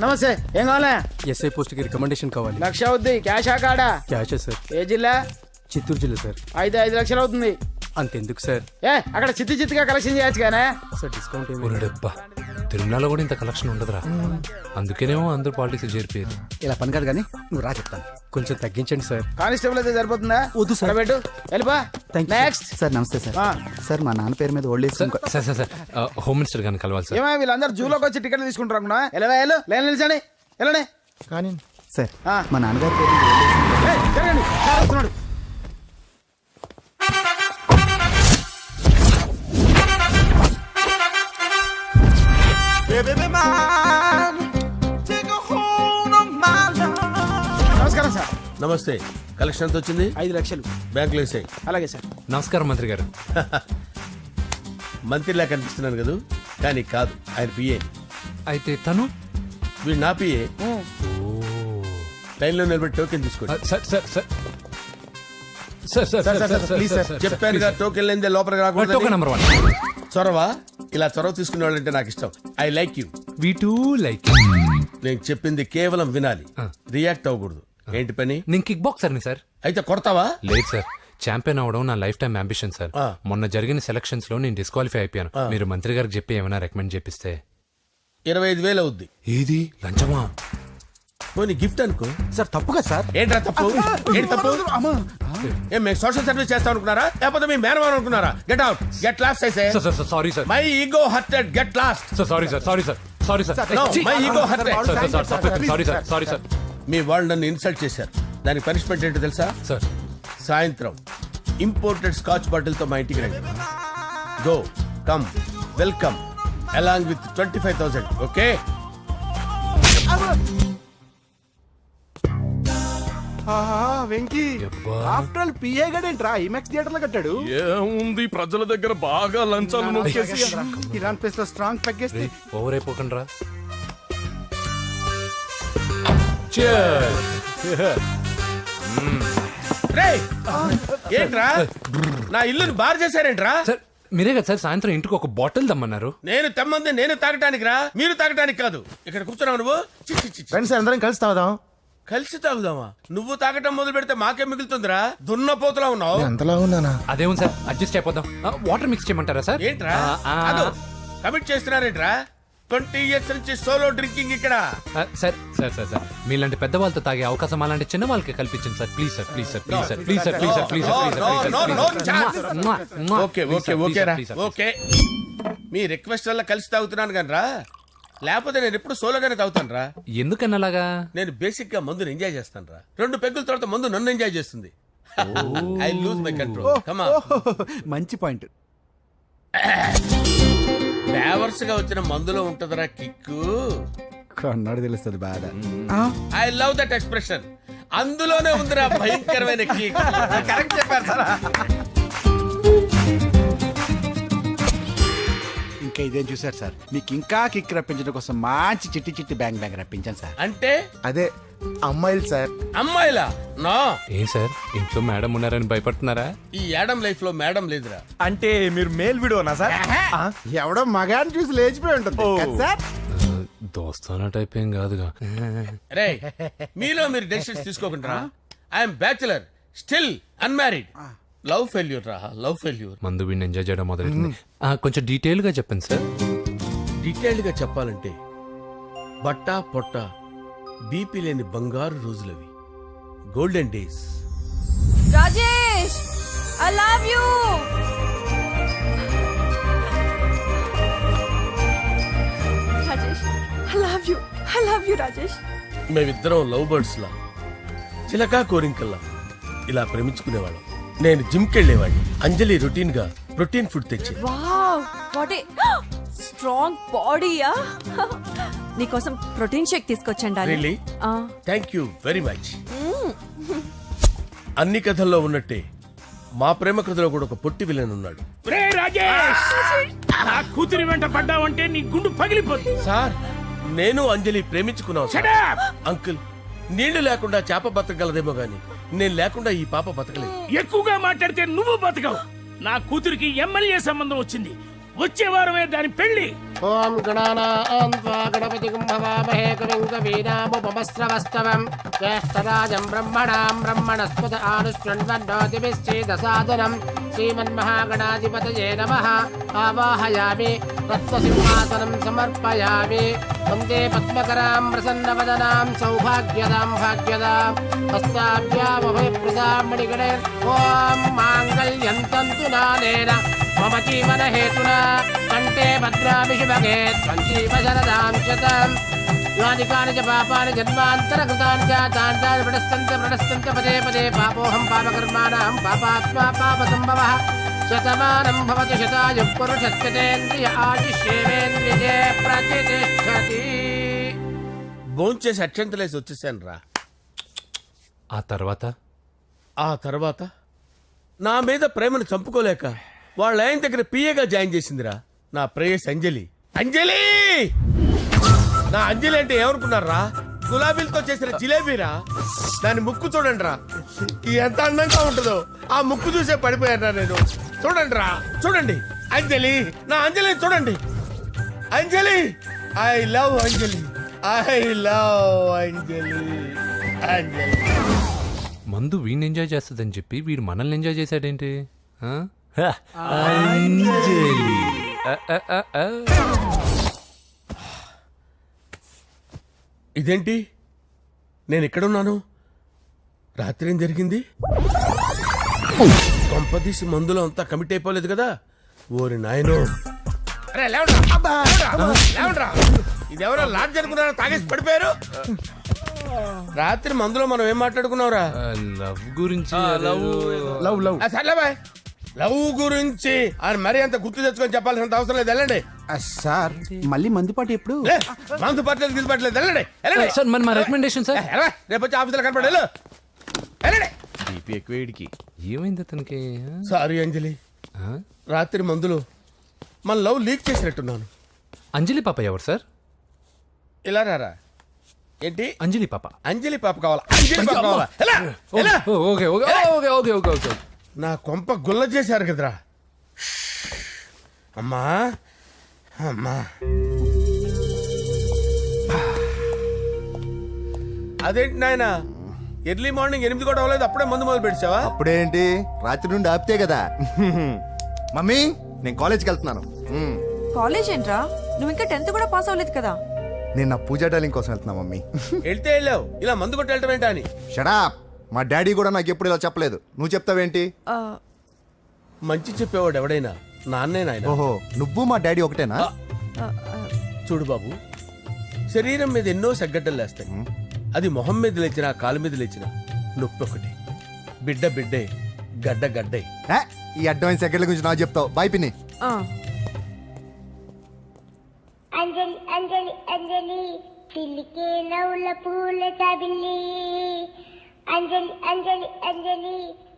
నమస్తే, ఏం కావాలా? ఎస్ఐ పోస్ట్ కి రికమెండేషన్ కావాలి. 1,00,000 అవుద్ది. క్యాషా కాడా? క్యాషే సార్. ఏ జిల్లా? చిత్తూరు జిల్లా సార్. 5 లక్షలు అవుతుంది. అంతెందుకు సార్? అక్కడ చిత్తుగా కలెక్షన్ చేయొచ్చు కానీ సార్ డిస్కౌంట్ డబ్బా తిరుమలలో కూడా ఇంత కలెక్షన్ ఉండదురా. అందుకేనేమో అందరూ పాలిటిక్స్ చేరిపోయారు. ఇలా పని కాదు కానీ నువ్వు రా చెప్తాను. కొంచెం తగ్గించండి సార్. కానిస్టేబుల్ అయితే సరిపోతుందా? వద్దు సార్. పెట్టు వెళ్ళిపా. నెక్స్ట్ సార్ నమస్తే సార్. సార్ మా నాన్న పేరు మీద old age sir sir sir home minister గారిని కలవాలి సార్. ఏమో వీళ్ళందరూ జూలోకి వచ్చి టికెట్లు తీసుకుంటారు అనుకున్నా. లైన్ నిలిచండి, వెళ్ళండి. కానీ సార్ మా నాన్నగారి పేరు మీద జరగండి, వస్తున్నాడు. నమస్కారం సార్. నమస్తే. కలెక్షన్ ఎంత వచ్చింది? 5 లక్షలు. బ్యాంకులో వేసాయి. అలాగే సార్. నమస్కారం మంత్రి గారు. మంత్రిలా కనిపిస్తున్నాను కదా, కానీ కాదు, ఆయన పిఏ. అయితే తను వీడు నా పిఏ. లైన్లో నిలబెట్టి టోకెన్ తీసుకోండి. Sir sir sir sir sir sir please sir, చెప్పానుగా టోకెన్ లేనిదే లోపలికి రాకూడదు. Token number 1. చొరవ, ఇలా చొరవ తీసుకునే వాళ్ళంటే నాకు ఇష్టం. I like you. We two like. నేను చెప్పింది కేవలం వినాలి, రియాక్ట్ అవ్వకూడదు. ఏంటి పని? నేను కిక్ బాక్సర్ని సార్. అయితే కొడతావా? లేదు సార్, ఛాంపియన్ అవడం నా లైఫ్ టైం అంబిషన్ సార్. మొన్న జరిగిన సెలక్షన్స్ లో నేను డిస్క్వాలిఫై అయిపోయాను. మీరు మంత్రి గారికి చెప్పి ఏమైనా రికమెండ్ చేపిస్తే. 25,000 అవుద్ది. ఏది లంచమా? పోనీ గిఫ్ట్ అనుకో. సార్ తప్పుగా సార్. ఏంట్రా తప్పు? ఏంటి తప్పు? ఏం మేము సోషల్ సర్వీస్ చేస్తాం అనుకున్నారా, లేకపోతే మీ మేనమాన్ అనుకున్నారా? Get out, get lost. Sorry sir, my ego hurted, get lost. Sorry sir, sorry sir, sorry sir. My ego hurted. Sorry sir, sorry sir. మీ వాళ్ళు నన్ను ఇన్సల్ట్ చేశారు. దానికి పనిష్మెంట్ ఏంటో తెలుసా? సార్ సాయంత్రం ఇంపోర్టెడ్ స్కాచ్ బాటిల్ తో మా ఇంటికి రండి. Go come welcome along with 25,000. Okay? Venky after all PA గడేంట్రా ఇమెక్స్ థియేటర్ లో కట్టాడు. ఏముంది, ప్రజల దగ్గర బాగా లంచాలు నొక్కేసి ఇరాన్ ప్లేస్ లో స్ట్రాంగ్ తగ్గేస్తే ఓవర్ అయిపోకండి రా. ఏంట్రా నా ఇల్లుని బార్ చేశారేంట్రా? సార్ మీరే కదా సార్ సాయంత్రం ఇంటికి ఒక బాటిల్ దమ్మన్నారు. నేను తెమ్మంది నేను తాగటానికి రా, మీరు తాగటానికి కాదు. ఇక్కడ కూర్చున్నావు నువ్వు. ఫ్రెండ్స్ అందరం కలిసి తాగుదాం. కలిసి తాగుదామా? నువ్వు తాగటం మొదలు పెడితే మాకే మిగులుతుందిరా. దున్నపోతులా ఉన్నావు. ఎంతలా ఉన్నానా? అదేమో సార్ అడ్జస్ట్ అయిపోదాం. వాటర్ మిక్స్ చేయమంటారా సార్? ఏంట్రా కమిట్ చేస్తున్నారేంట్రా? 20 years నుంచి సోలో డ్రింకింగ్ ఇక్కడ. సార్ సార్ సార్ సార్ మీలాంటి పెద్ద వాళ్ళతో తాగే అవకాశం అలాంటి చిన్న వాళ్ళకి కల్పించండి sir. Please sir, please sir, please sir, please sir, please sir, please sir. Okay okay okay రా, ఓకే. మీ రిక్వెస్ట్ వల్ల కలిసి తాగుతున్నాను కానీ రా, లేకపోతే నేను ఎప్పుడు సోలోగానే తాగుతాను రా. ఎందుకన్నా అలాగా? నేను బేసిక్ గా మందుని ఎంజాయ్ చేస్తాను రా. 2 పెగ్గుల తర్వాత మందు నన్ను ఎంజాయ్ చేస్తుంది. I lose my control. Come on. మంచి పాయింట్. ఫ్లేవర్స్ గా వచ్చిన మందులో ఉంటదరా కిక్కు. కన్నాడు తెలుస్తుంది బాధ. I love that expression. అందులోనే ఉందిరా భయంకరమైన కిక్. కరెక్ట్ చెప్పారు సార్. ఇంకా ఇదేం చూసారు సార్, మీకు ఇంకా కిక్ రప్పించడం కోసం మంచి చిట్టి చిట్టి బ్యాంగ్ రప్పించాను సార్. అంటే అదే అమ్మాయిలు సార్. అమ్మాయిలా? నో. ఏం సార్ ఇంట్లో మేడం ఉన్నారని భయపడుతున్నారా? ఈ యాడమ్ లైఫ్ లో మేడం లేదురా. అంటే మీరు మేల్ వీడియోనా సార్? ఎవడో మగాన్ని చూసి లేచిపోయి ఉంటుంది కదా సార్. దోస్తానా టైప్ ఏం కాదుగా. రే మీలో మీరు డెసిషన్స్ తీసుకోకుండా. I'm bachelor, still unmarried. Love failure రా, లవ్ ఫెయిల్యూర్. మందు వీడిని ఎంజాయ్ చేయడం మొదలైంది. కొంచెం డీటెయిల్ గా చెప్పండి సార్. డీటెయిల్డ్ గా చెప్పాలంటే బట్టా పొట్ట బీపీ లేని బంగారు రోజులవి, golden days. Rajesh, I love you. Rajesh, I love you, I love you Rajesh. మేమిద్దరం లవ్ బర్డ్స్ లా, చిలకా కోరింకల్లా ఇలా ప్రేమించుకునేవాళ్ళం. నేను జిమ్ కెళ్ళేవాడిని. అంజలి రొటీన్ గా ప్రోటీన్ ఫుడ్ తెచ్చి. వావ్, వాట్ ఏ స్ట్రాంగ్ బాడీయా. నీకోసం ప్రోటీన్ షేక్ తీసుకొచ్చండి. Really? Thank you very much. అన్ని కథల్లో ఉన్నట్టే మా ప్రేమ కథలో కూడా ఒక పొట్టి విలన్ ఉన్నాడు. కూతురి వెంట పడ్డావంటే నీ గుండు పగిలిపోతుంది. సార్ నేను అంజలి ప్రేమించుకున్నావు అంకుల్. నీళ్లు లేకుండా చేప బతకగలదేమో గాని నేను లేకుండా ఈ పాప బతకలేదు. ఎక్కువగా మాట్లాడితే నువ్వు బతకవు. నా కూతురికి ఎమ్మెల్యే సంబంధం వచ్చింది. వచ్చే వారమే దాని పెళ్లి. ఓం గణానాం త్వా గణపతిం భవామహే కవిం కవీనాముపమస్రవస్తవం జ్యేష్ఠరాజం బ్రహ్మణాం బ్రహ్మణస్పద ఆనుష్ణ్వన్నోతిభిశ్చేదసాదనం శ్రీమన్మహాగణాధిపతయే నమః. ఆవాహయామి రత్నసింహాసనం సమర్పయామి. వందే పద్మకరాం ప్రసన్నవదనాం సౌభాగ్యదాం భాగ్యదాం హస్తాభ్యామభయప్రదాం మణిగణైర్. ఓం మాంగళ్యం తంతు నానేన మమ జీవన హేతునా కంటే భద్రామి శుభగే త్వం జీవ శరదాం శతం. యాని కాని చ పాపాని జన్మాంతరకృతాని చ తాని తాని ప్రణశ్యంత పదే పదే పాపోహం పాపకర్మాణం పాపాత్మా పాపసంభవః. శతమానం భవతి శతాయు పురుషస్యతేంద్రియ ఆయుష్యేవేంద్రియే ప్రతిష్టతి. భోంచేసి అక్షంతలేసి వచ్చేసాను రా. ఆ తర్వాత ఆ తర్వాత నా మీద ప్రేమను చంపుకోలేక వాళ్ళ ఆయన దగ్గర పిఏగా జాయిన్ చేసిందిరా నా ప్రేయస్ అంజలి. అంజలి నా అంజలి అంటే ఏమనుకున్నారా? గులాబీలతో చేసిన జిలేబీరా. దాని ముక్కు చూడండి రా, ఎంత అందంగా ఉంటుందో. ఆ ముక్కు చూసే పడిపోయారా నేను. చూడండి రా, చూడండి అంజలి, నా అంజలిని చూడండి. Anjali, I love Anjali, I love Anjali. Anjali మందు వీడిని ఎంజాయ్ చేస్తుందని చెప్పి వీడు మనల్ని ఎంజాయ్ చేశాడేంటి? ఆ? ఇదేంటి, నేను ఎక్కడున్నాను? రాత్రి ఏం జరిగింది? కొంపదీసి మందులో అంతా కమిట్ అయిపోలేదు కదా? ఓరి నాయనో. అరే లేవండ్రా, లేవండ్రా. ఇదెవరో లాడ్జ్ అనుకున్నారో తాగేసి పడిపోయారు. రాత్రి మందులో మనం ఏం మాట్లాడుకున్నావురా? లవ్ గురించి సర్లే బాయ్, లవ్ గురించి అని మరీ అంత గుర్తు తెచ్చుకొని చెప్పాల్సినంత అవసరం లేదు. వెళ్ళండి. సార్ మళ్ళీ మందుపాటి ఎప్పుడు? లే, మందు పట్టలేదు గిల్లు పట్టలేదు. వెళ్ళండి, వెళ్ళండి. సార్ మరి మా రికమెండేషన్ సార్. రేపు వచ్చి ఆఫీసులో కనపడి వెళ్ళు. వెళ్ళండి. బీపీ ఎక్కువ వీడికి. ఏమైంది అతనికి? సారీ అంజలి, ఆ? రాత్రి మందులో మన లవ్ లీక్ చేసినట్టున్నాను. అంజలి పాప ఎవరు సార్? ఇలా రారా. ఏంటి? అంజలి పాప. అంజలి పాప కావాలా? అంజలి పాప కావాలా? ఎలా? ఎలా? Okay okay okay okay okay okay. నా కొంప గుల్ల చేశారు కదరా. అమ్మా అమ్మా, అదేంటి నాయన, ఎర్లీ మార్నింగ్ 8 కూడా అవ్వలేదు, అప్పుడే మందు మొదలు పెడిచావా? అప్పుడేంటి, రాత్రి నుండి ఆపితే కదా. మమ్మీ నేను కాలేజ్కి వెళ్తున్నాను. కాలేజ్ ఏంట్రా? నువ్వు ఇంకా 10th కూడా పాస్ అవ్వలేదు కదా. నేను నా పూజా డాలింగ్ కోసం వెళ్తున్నా మమ్మీ. వెళ్తే వెళ్ళావు, ఇలా మందు కొట్టి వెళ్ళటం ఏంటా అని. షడాప్, మా డాడీ కూడా నాకు ఎప్పుడు ఇలా చెప్పలేదు. నువ్వు చెప్తావేంటి? ఆ, మంచి చెప్పేవాడు ఎవడైనా నాన్నే నాయన. ఓహో, నువ్వు మా డాడీ ఒకటేనా? ఆ, ఆ, చూడు బాబు, శరీరం మీద ఎన్నో సగ్గడ్డలు లేస్తాయి. అది మొహం మీద లేచినా కాలు మీద లేచినా నొప్పి ఒకటి. బిడ్డ బిడ్డే, గడ్డ గడ్డే. ఏ, ఈ అడ్వాన్స్ సెకండ్ల గురించి నాకు చెప్తావు. బాయ్ పిన్ని. ఆ. అంజలి అంజలి అంజలి పిల్లికే నవ్వుల పూల చబిల్లి అంజలి అంజలి అంజలి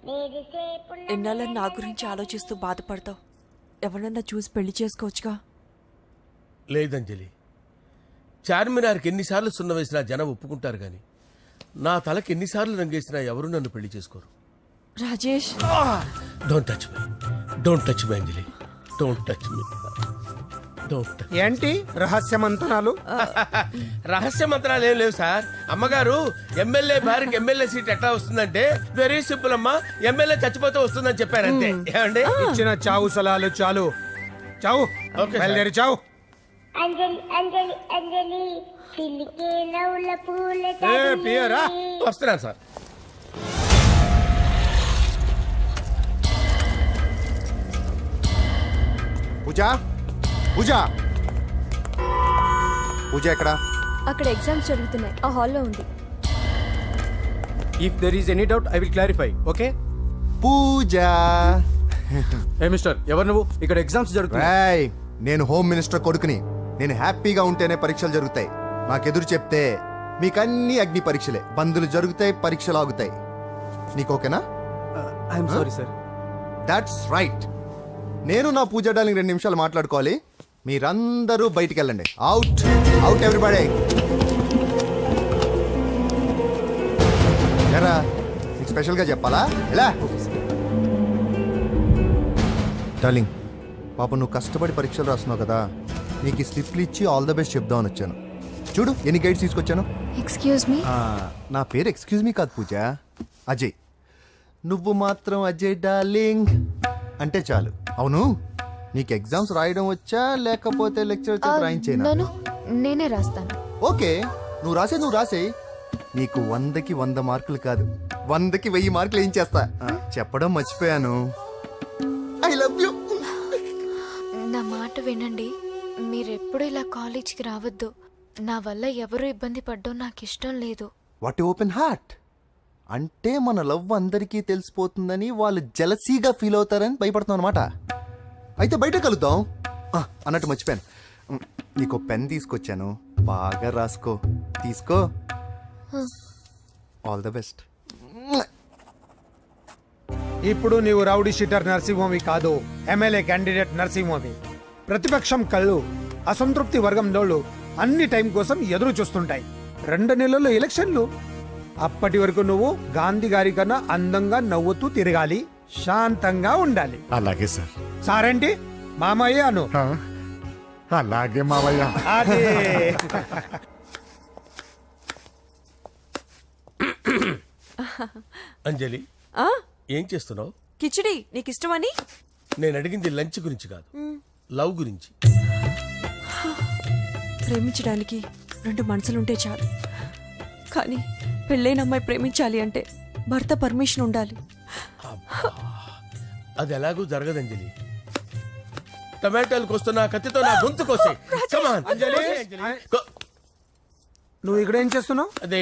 నేరిసే పుల్ల. ఎన్నాళ్ళ నా గురించి ఆలోచిస్తూ బాధపడతావు. ఎవరన్నా చూసి పెళ్లి చేసుకోవచ్చుగా. లేదంజలి, చార్మినార్కి ఎన్నిసార్లు సున్న వేసినా జనం ఒప్పుకుంటారు గాని నా తలకి ఎన్నిసార్లు రంగేసినా ఎవరు నన్ను పెళ్లి చేసుకోరు. Rajesh, don't touch me, don't touch me Anjali, don't touch me, don't touch. ఏంటి రహస్య మంతనాలు? రహస్య మంత్రాలు ఏం లేవు సార్. అమ్మగారు ఎమ్మెల్యే భార్యకి ఎమ్మెల్యే సీట్ ఎట్లా వస్తుందంటే వెరీ సింపుల్ అమ్మా, ఎమ్మెల్యే చచ్చిపోతే వస్తుందని చెప్పారు అంతే. ఏమండి? ఇచ్చిన చావు సలాలు చాలు. చావు, ఓకే సార్. బయలుదేరి చావు. అంజలి అంజలి అంజలి పిల్లికే నవ్వుల పూల పియరా? చబిల్లి వస్తున్నాను సార్. పూజ, పూజ, పూజ ఎక్కడ? అక్కడ ఎగ్జామ్స్ జరుగుతున్నాయి, ఆ హాల్లో ఉంది. If there is any doubt I will clarify. Okay Pooja. ఏ మిస్టర్, ఎవరు నువ్వు? ఇక్కడ ఎగ్జామ్స్ జరుగుతున్నాయి. రాయ్, నేను హోమ్ మినిస్టర్ కొడుకుని. నేను హ్యాపీగా ఉంటేనే పరీక్షలు జరుగుతాయి. నాకెదురు చెప్తే మీకన్నీ అగ్ని పరీక్షలే. బందులు జరుగుతాయి, పరీక్షలు ఆగుతాయి. నీకు ఓకేనా? I'm sorry sir. That's right. నేను నా పూజ డార్లింగ్ 2 నిమిషాలు మాట్లాడుకోవాలి. మీరందరూ బయటికి వెళ్ళండి. Out, out everybody. ఎరా, నీకు స్పెషల్గా చెప్పాలా? ఎలా డార్లింగ్, పాప నువ్వు కష్టపడి పరీక్షలు రాస్తున్నావు కదా, నీకు ఈ స్లిప్లు ఇచ్చి ఆల్ ద బెస్ట్ చెప్దామని వచ్చాను. చూడు ఎన్ని గైడ్స్ తీసుకొచ్చాను. Excuse me. నా పేరు ఎక్స్క్యూజ్ మీ కాదు పూజ, అజయ్. నువ్వు మాత్రం అజయ్ డార్లింగ్ అంటే చాలు. అవును, నీకు ఎగ్జామ్స్ రాయడం వచ్చా లేకపోతే లెక్చర్ రాయించేనా? నన్ను నేనే రాస్తాను. ఓకే, నువ్వు రాసే. నీకు 100కి 100 మార్కులు కాదు, 100కి 1000 మార్కులు ఏం చేస్తా. చెప్పడం మర్చిపోయాను, ఐ లవ్ యూ. నా మాట వినండి, మీరెప్పుడు ఇలా కాలేజ్కి రావద్దు. నా వల్ల ఎవరు ఇబ్బంది పడ్డం నాకు ఇష్టం లేదు. వాట్ ఓపెన్ హార్ట్ అంటే మన లవ్ అందరికీ తెలిసిపోతుందని వాళ్ళు జలసీగా ఫీల్ అవుతారని భయపడుతున్నాం అనమాట. అయితే బయట కలుద్దాం. అన్నట్టు మర్చిపోయాను, నీకు పెన్ తీసుకొచ్చాను, బాగా రాసుకో. తీసుకో. All the best. ఇప్పుడు నీవు రౌడీ షీటర్ నరసింహమి కాదు, ఎమ్మెల్యే క్యాండిడేట్ నరసింహమి. ప్రతిపక్షం కళ్ళు అసంతృప్తి వర్గంలోళ్ళు అన్ని టైం కోసం ఎదురు చూస్తుంటాయి. 2 నెలల్లో ఎలక్షన్లు. అప్పటి వరకు నువ్వు గాంధీ గారి కన్నా అందంగా నవ్వుతూ తిరగాలి, శాంతంగా ఉండాలి. అలాగే సార్. సారేంటి మామయ్య అను. అలాగే మావయ్య. అదే. అంజలి, ఏం చేస్తున్నావు? కిచిడి నీకు ఇష్టమని. నేను అడిగింది లంచ్ గురించి కాదు, లవ్ గురించి. ప్రేమించడానికి 2 మనసులుంటే చాలు, కానీ పెళ్ళైన అమ్మాయి ప్రేమించాలి అంటే భర్త పర్మిషన్ ఉండాలి. అది ఎలాగూ జరగదు అంజలి. టమాటాలకు వస్తున్న కత్తితో నా గొంతు కోసే. Come on. నువ్వు ఇక్కడ ఏం చేస్తున్నావు? అదే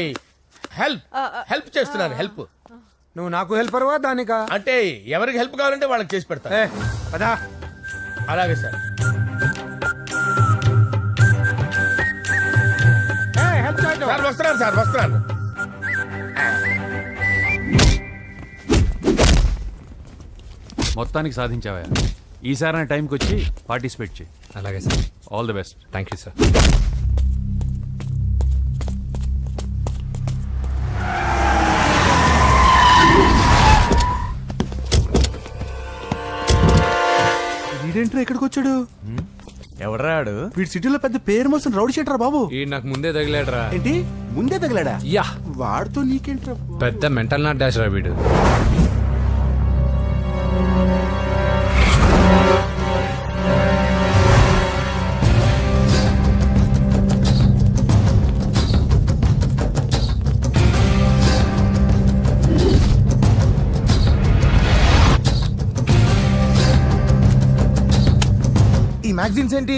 హెల్ప్ చేస్తున్నాను. హెల్ప్ నువ్వు నాకు హెల్పర్వా దానికా? అంటే ఎవరికి హెల్ప్ కావాలంటే వాళ్ళకి చేసి పెడతా. పదా. అలాగే సార్. సార్ వస్తున్నాను. మొత్తానికి సాధించావా? ఈసారి టైంకి వచ్చి పార్టిసిపేట్ చేయి. అలాగే sir. All the best. Thank you sir. వీడేంట్రా ఎక్కడికి వచ్చాడు? ఎవడరాడు? వీడి సిటీలో పెద్ద పేరు మోసిన రౌడీ షీటరా బాబు. ఈ నాకు ముందే తగిలాడరా. ఏంటి ముందే తగిలాడా? యా, వాడితో నీకేంట్రా? పెద్ద మెంటల్ నాట్ డాష్ రా వీడు. ఈ మ్యాగజైన్స్ ఏంటి?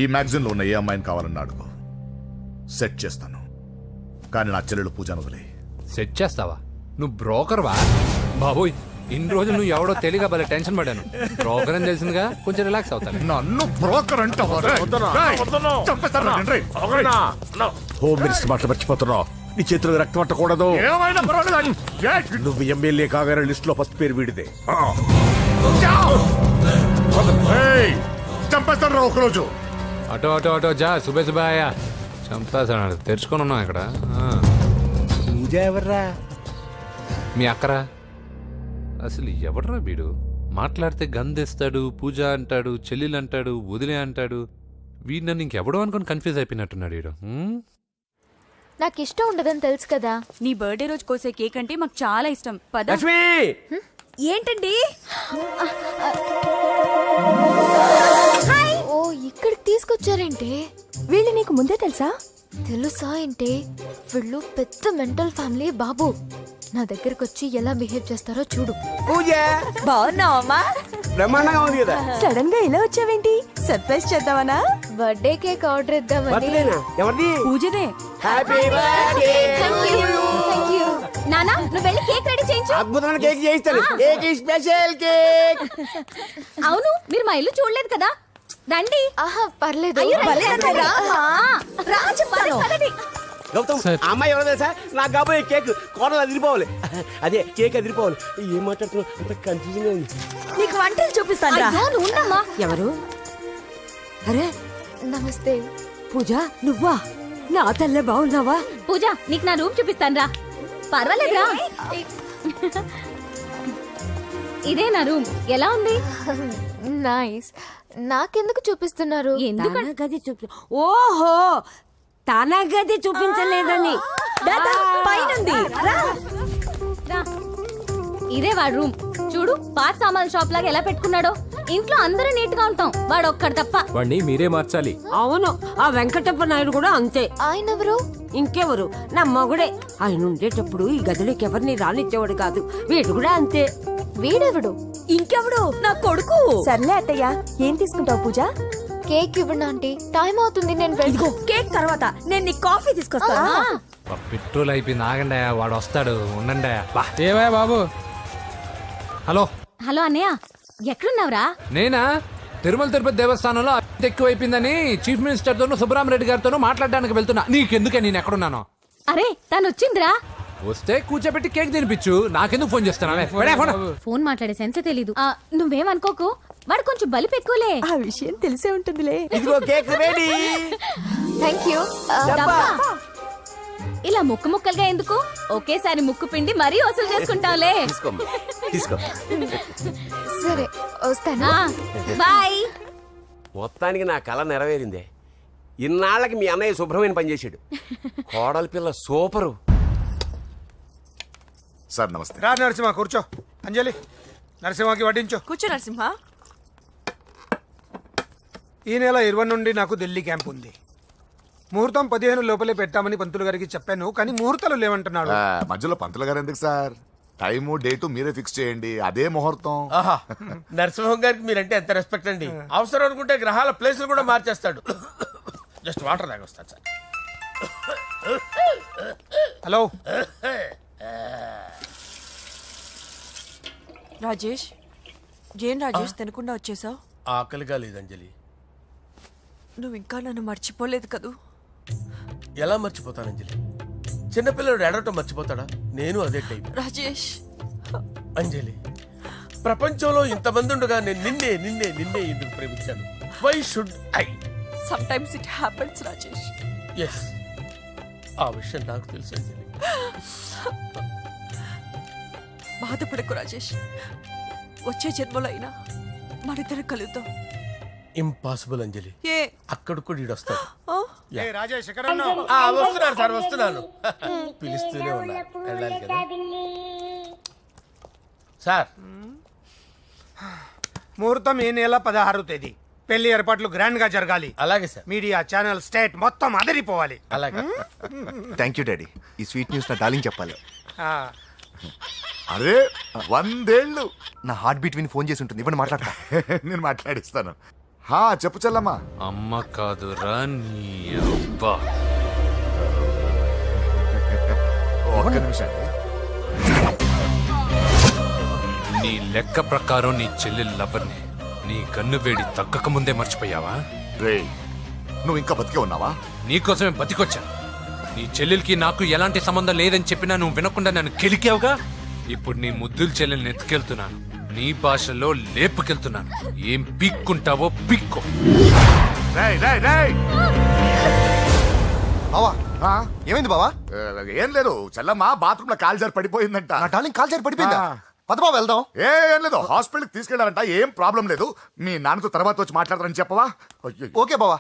ఈ మ్యాగజైన్ లో ఉన్న ఏ అమ్మాయిని కావాలన్నా అడుగు, సెట్ చేస్తాను. కానీ నా చెల్లెలు పూజను వదిలే. సెట్ చేస్తావా? నువ్వు బ్రోకర్ వా? బాబోయ్, ఇన్ని రోజులు నువ్వు ఎవడో తెలియక భలే టెన్షన్ పడ్డాను. బ్రోకర్ అని తెలిసిందిగా కొంచెం రిలాక్స్ అవుతాను. నన్ను బ్రోకర్ అంటే హోమ్ మినిస్టర్ మాట మర్చిపోతున్నావు. నీ చేతులకు రక్తం పట్టకూడదు. నువ్వు ఎమ్మెల్యే కాగానే లిస్ట్ లో ఫస్ట్ పేరు వీడిదే. చంపేస్తాను ఒకరోజు. అటో అటో అటో జా. సుబే సుబాయా చంపేస్తాడు. తెరుచుకొని ఉన్నాం ఇక్కడ. పూజ ఎవర్రా? మీ అక్కరా? అసలు ఎవడరా వీడు? మాట్లాడితే గంధేస్తాడు, పూజ అంటాడు, చెల్లెలు అంటాడు, వదిలే అంటాడు. వీడు నన్ను ఇంకెవడో అనుకుని కన్ఫ్యూజ్ అయిపోయినట్టున్నాడు వీడు. నాకు ఇష్టం ఉండదని తెలుసు కదా. నీ బర్త్డే రోజు కోసే కేక్ అంటే మాకు చాలా ఇష్టం. పద. ఏంటండి? ఓ, ఇక్కడికి తీసుకొచ్చారేంటి? వీళ్ళు నీకు ముందే తెలుసా? తెలుసా ఏంటి? వీళ్ళు పెద్ద మెంటల్ ఫ్యామిలీ బాబు. నా దగ్గరకు వచ్చి ఎలా బిహేవ్ చేస్తారో చూడు. పూజ బాగున్నావమ్మా? బ్రహ్మాండంగా ఉంది కదా. సడన్ గా ఇలా వచ్చావేంటి? సర్ప్రైజ్ చేద్దామనా? బర్త్డే కేక్ ఆర్డర్ ఇద్దామని. బర్త్డేనా? ఎవరిది? పూజనే. Happy birthday. Thank you. నానా, నువ్వు వెళ్ళి కేక్ రెడీ చేయించు. అద్భుతమైన కేక్ చేయిస్తాను. Cake special cake. అవును, మీరు మా ఇల్లు చూడలేదు కదా. రండి. ఆహా, పర్లేదు. గౌతమ్, ఆ అమ్మాయి ఎవరో తెలుసా? నాకు కాబోయే కేక్ కోడలు అదిరిపోవాలి. అదే కేక్ అదిరిపోవాలి. ఏం మాట్లాడుతున్నావు? అంత కన్ఫ్యూజన్ ఉంది. నీకు వంటలు చూపిస్తాను. ఎవరు? అరే నమస్తే. పూజ, నువ్వా? నా తల్లే బాగున్నావా? పూజ, నీకు నా రూమ్ చూపిస్తాను రా. పర్వాలేదురా. ఇదే నా రూమ్ ఎలా ఉంది? నైస్. నాకెందుకు చూపిస్తున్నారు? ఎందుకంటే గది చూపి ఓహో తన గది చూపించలేదని పైనుంది. ఇదే వాడు రూమ్. చూడు పాత సామాన్ షాప్ లాగా ఎలా పెట్టుకున్నాడో. ఇంట్లో అందరూ నీట్ గా ఉంటాం, వాడు ఒక్కడు తప్ప. వాడిని మీరే మార్చాలి. అవును, ఆ వెంకటప్ప నాయుడు కూడా అంతే. ఆయన ఎవరు? ఇంకెవరు, నా మగుడే. ఆయన ఉండేటప్పుడు ఈ గదిలోకి ఎవరిని రానిచ్చేవాడు కాదు. వీడు కూడా అంతే. వీడెవడు? ఇంకెవడు? నా కొడుకు. సర్లే అత్తయ్య, ఏం తీసుకుంటావు పూజ? కేక్ ఇవ్వండి ఆంటీ, టైం అవుతుంది. నేను ఇదిగో కేక్ తర్వాత నేను నీ కాఫీ తీసుకొస్తాను. పెట్రోల్ అయిపోయింది, ఆగండి, వాడు వస్తాడు, ఉండండి. ఏవా బాబు? హలో హలో అన్నయ్య, ఎక్కడున్నావురా? నేనా తిరుమల తిరుపతి దేవస్థానంలో అత్యంత ఎక్కువైపోయిందని చీఫ్ మినిస్టర్ తోనూ సుబ్బరామరెడ్డి గారితోనూ మాట్లాడడానికి వెళ్తున్నా. నీకెందుకే నేను ఎక్కడున్నాను? అరే తను వచ్చిందిరా. వస్తే కూర్చోబెట్టి కేక్ తినిపించు, నాకెందుకు ఫోన్ చేస్తాను? ఫోన్ మాట్లాడే సెన్సే తెలీదు. నువ్వేమనుకోకు, వాడు కొంచెం బలిపు ఎక్కువలే. ఆ విషయం తెలిసే ఉంటుందిలే. ఇదిగో కేక్ రెడీ. Thank you. డబ్బా. ఇలా ముక్కు ముక్కలుగా ఎందుకు, ఒకేసారి ముక్కు పిండి మరీ వసూలు చేసుకుంటావులే. తీసుకో. సరే వస్తాను. బాయ్. మొత్తానికి నా కళ నెరవేరిందే. ఇన్నాళ్ళకి మీ అన్నయ్య శుభ్రమైన పనిచేశాడు. కోడలి పిల్ల సూపరు. సార్ నమస్తే. రా నరసింహ, కూర్చో. అంజలి, నరసింహకి వడ్డించు. కూర్చో నరసింహ. ఈ నెల 20 నుండి నాకు ఢిల్లీ క్యాంప్ ఉంది. ముహూర్తం 15 లోపలే పెట్టామని పంతులు గారికి చెప్పాను, కానీ ముహూర్తాలు లేవంటున్నాడు. మధ్యలో పంతులు గారు ఎందుకు సార్? టైము డేటు మీరే ఫిక్స్ చేయండి, అదే ముహూర్తం. ఆహా, నరసింహం గారికి మీరంటే ఎంత రెస్పెక్ట్ అండి. అవసరం అనుకుంటే గ్రహాల ప్లేసులు కూడా మార్చేస్తాడు. జస్ట్ వాటర్ తాగొస్తాను సార్. హలో రాజేష్, ఏం రాజేష్ తినకుండా వచ్చేసావు? ఆకలిగా లేదు అంజలి. నువ్వు ఇంకా నన్ను మర్చిపోలేదు కదూ? ఎలా మర్చిపోతాను అంజలి? చిన్నపిల్లడు ఏడవటం మర్చిపోతాడా? నేను అదే టైప్. రాజేష్, అంజలి, ప్రపంచంలో ఇంతమంది ఉండగా నేను నిన్నే నిన్నే నిన్నే ఎందుకు ప్రేమించాను? Why should I? Sometimes it happens Rajesh. Yes, ఆ విషయం నాకు తెలుసు అంజలి. బాధపడకు రాజేష్, వచ్చే జన్మలో అయినా మనిద్దరం కలుద్దాం. ఇంపాసిబుల్ అంజలి. ఏ అక్కడ కూడా ఈడొస్తాడు. ఏ రాజేష్, ఎక్కడ ఉన్నావు? వస్తున్నాను సార్, వస్తున్నాను. పిలుస్తూనే ఉన్నారు, వెళ్ళాలి కదా సార్. ముహూర్తం ఈ నెల 16వ తేదీ. పెళ్లి ఏర్పాట్లు గ్రాండ్ గా జరగాలి. అలాగే సార్. మీడియా ఛానల్ స్టేట్ మొత్తం అదిరిపోవాలి. అలాగే. Thank you daddy. ఈ స్వీట్ న్యూస్ నా డార్లింగ్ చెప్పాలి. ఆ, అరే 100 ఏళ్ళు. నా హార్ట్ బీట్ విని ఫోన్ చేసి ఉంటుంది, ఇవ్వండి మాట్లాడతా. నేను మాట్లాడిస్తాను. చెప్పు చెల్లమ్మా. అమ్మ కాదురా నీ అబ్బా. ఒక్క నిమిషం. నీ లెక్క ప్రకారం నీ చెల్లెలు లవర్ని నీ గన్ను వేడి తగ్గక ముందే మర్చిపోయావా? రే, నువ్వు ఇంకా బతికే ఉన్నావా? నీకోసమే బతికొచ్చా. నీ చెల్లెలకి నాకు ఎలాంటి సంబంధం లేదని చెప్పినా నువ్వు వినకుండా నన్ను కెలికావుగా. ఇప్పుడు నీ ముద్దుల చెల్లెల్ని ఎత్తుకెళ్తున్నాను, నీ భాషలో లేపుకెళ్తున్నాను. ఏం పిక్కుంటావో పిక్కో. రేయ్, రేయ్, రేయ్. బావా, ఏమైంది బావా? ఏం లేదు, చెల్లమ్మ బాత్రూమ్ లో కాలు జారి పడిపోయిందంట. నా డార్లింగ్ కాల్ చేరి పడిపోయిందా? పద బావ వెళ్దాం. ఏం లేదు, హాస్పిటల్కి తీసుకెళ్ళారంట. ఏం ప్రాబ్లం లేదు. మీ నాన్నతో తర్వాత వచ్చి మాట్లాడతారని చెప్పవా? అయ్యో. ఓకే బావా.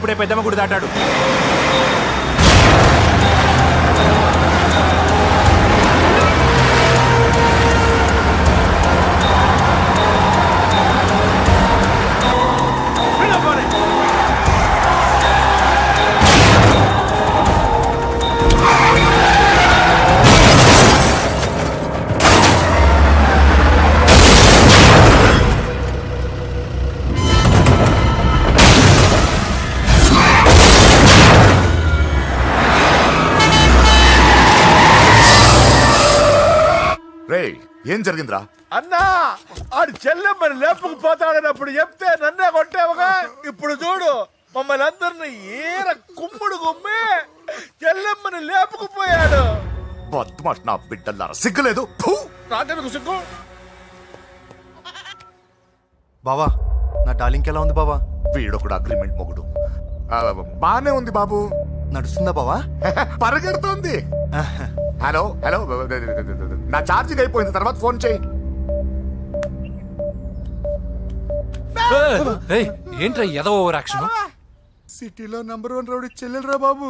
ఇప్పుడే పెద్దమ్మ గుడి దాటాడు. రే ఏం జరిగిందిరా? అన్నా ఆడు చెల్లెమ్మని లేపుకుపోతాడన్నప్పుడు చెప్తే నన్నే కొట్టావుగా. ఇప్పుడు చూడు మమ్మల్ని అందరిని ఏర కుమ్ముడు గుమ్మి చెల్లెమ్మని లేపుకుపోయాడు. బద్మాష్ నా బిడ్డల్లారా, సిగ్గులేదు? ఫు! నాకెందుకు సిగ్గు? బావా నా డార్లింగ్ ఎలా ఉంది బావా? వీడొకడు అగ్రిమెంట్ మొగుడు. బానే ఉంది బాబు. నడుస్తుందా బావా? పరిగెడుతోంది. హలో హలో, నా ఛార్జింగ్ అయిపోయింది, తర్వాత ఫోన్ చేయి. ఏంట్రా ఏదో ఓవర్ యాక్షన్? సిటీలో నంబర్ 1 రౌడీ చెల్లెలరా బాబు.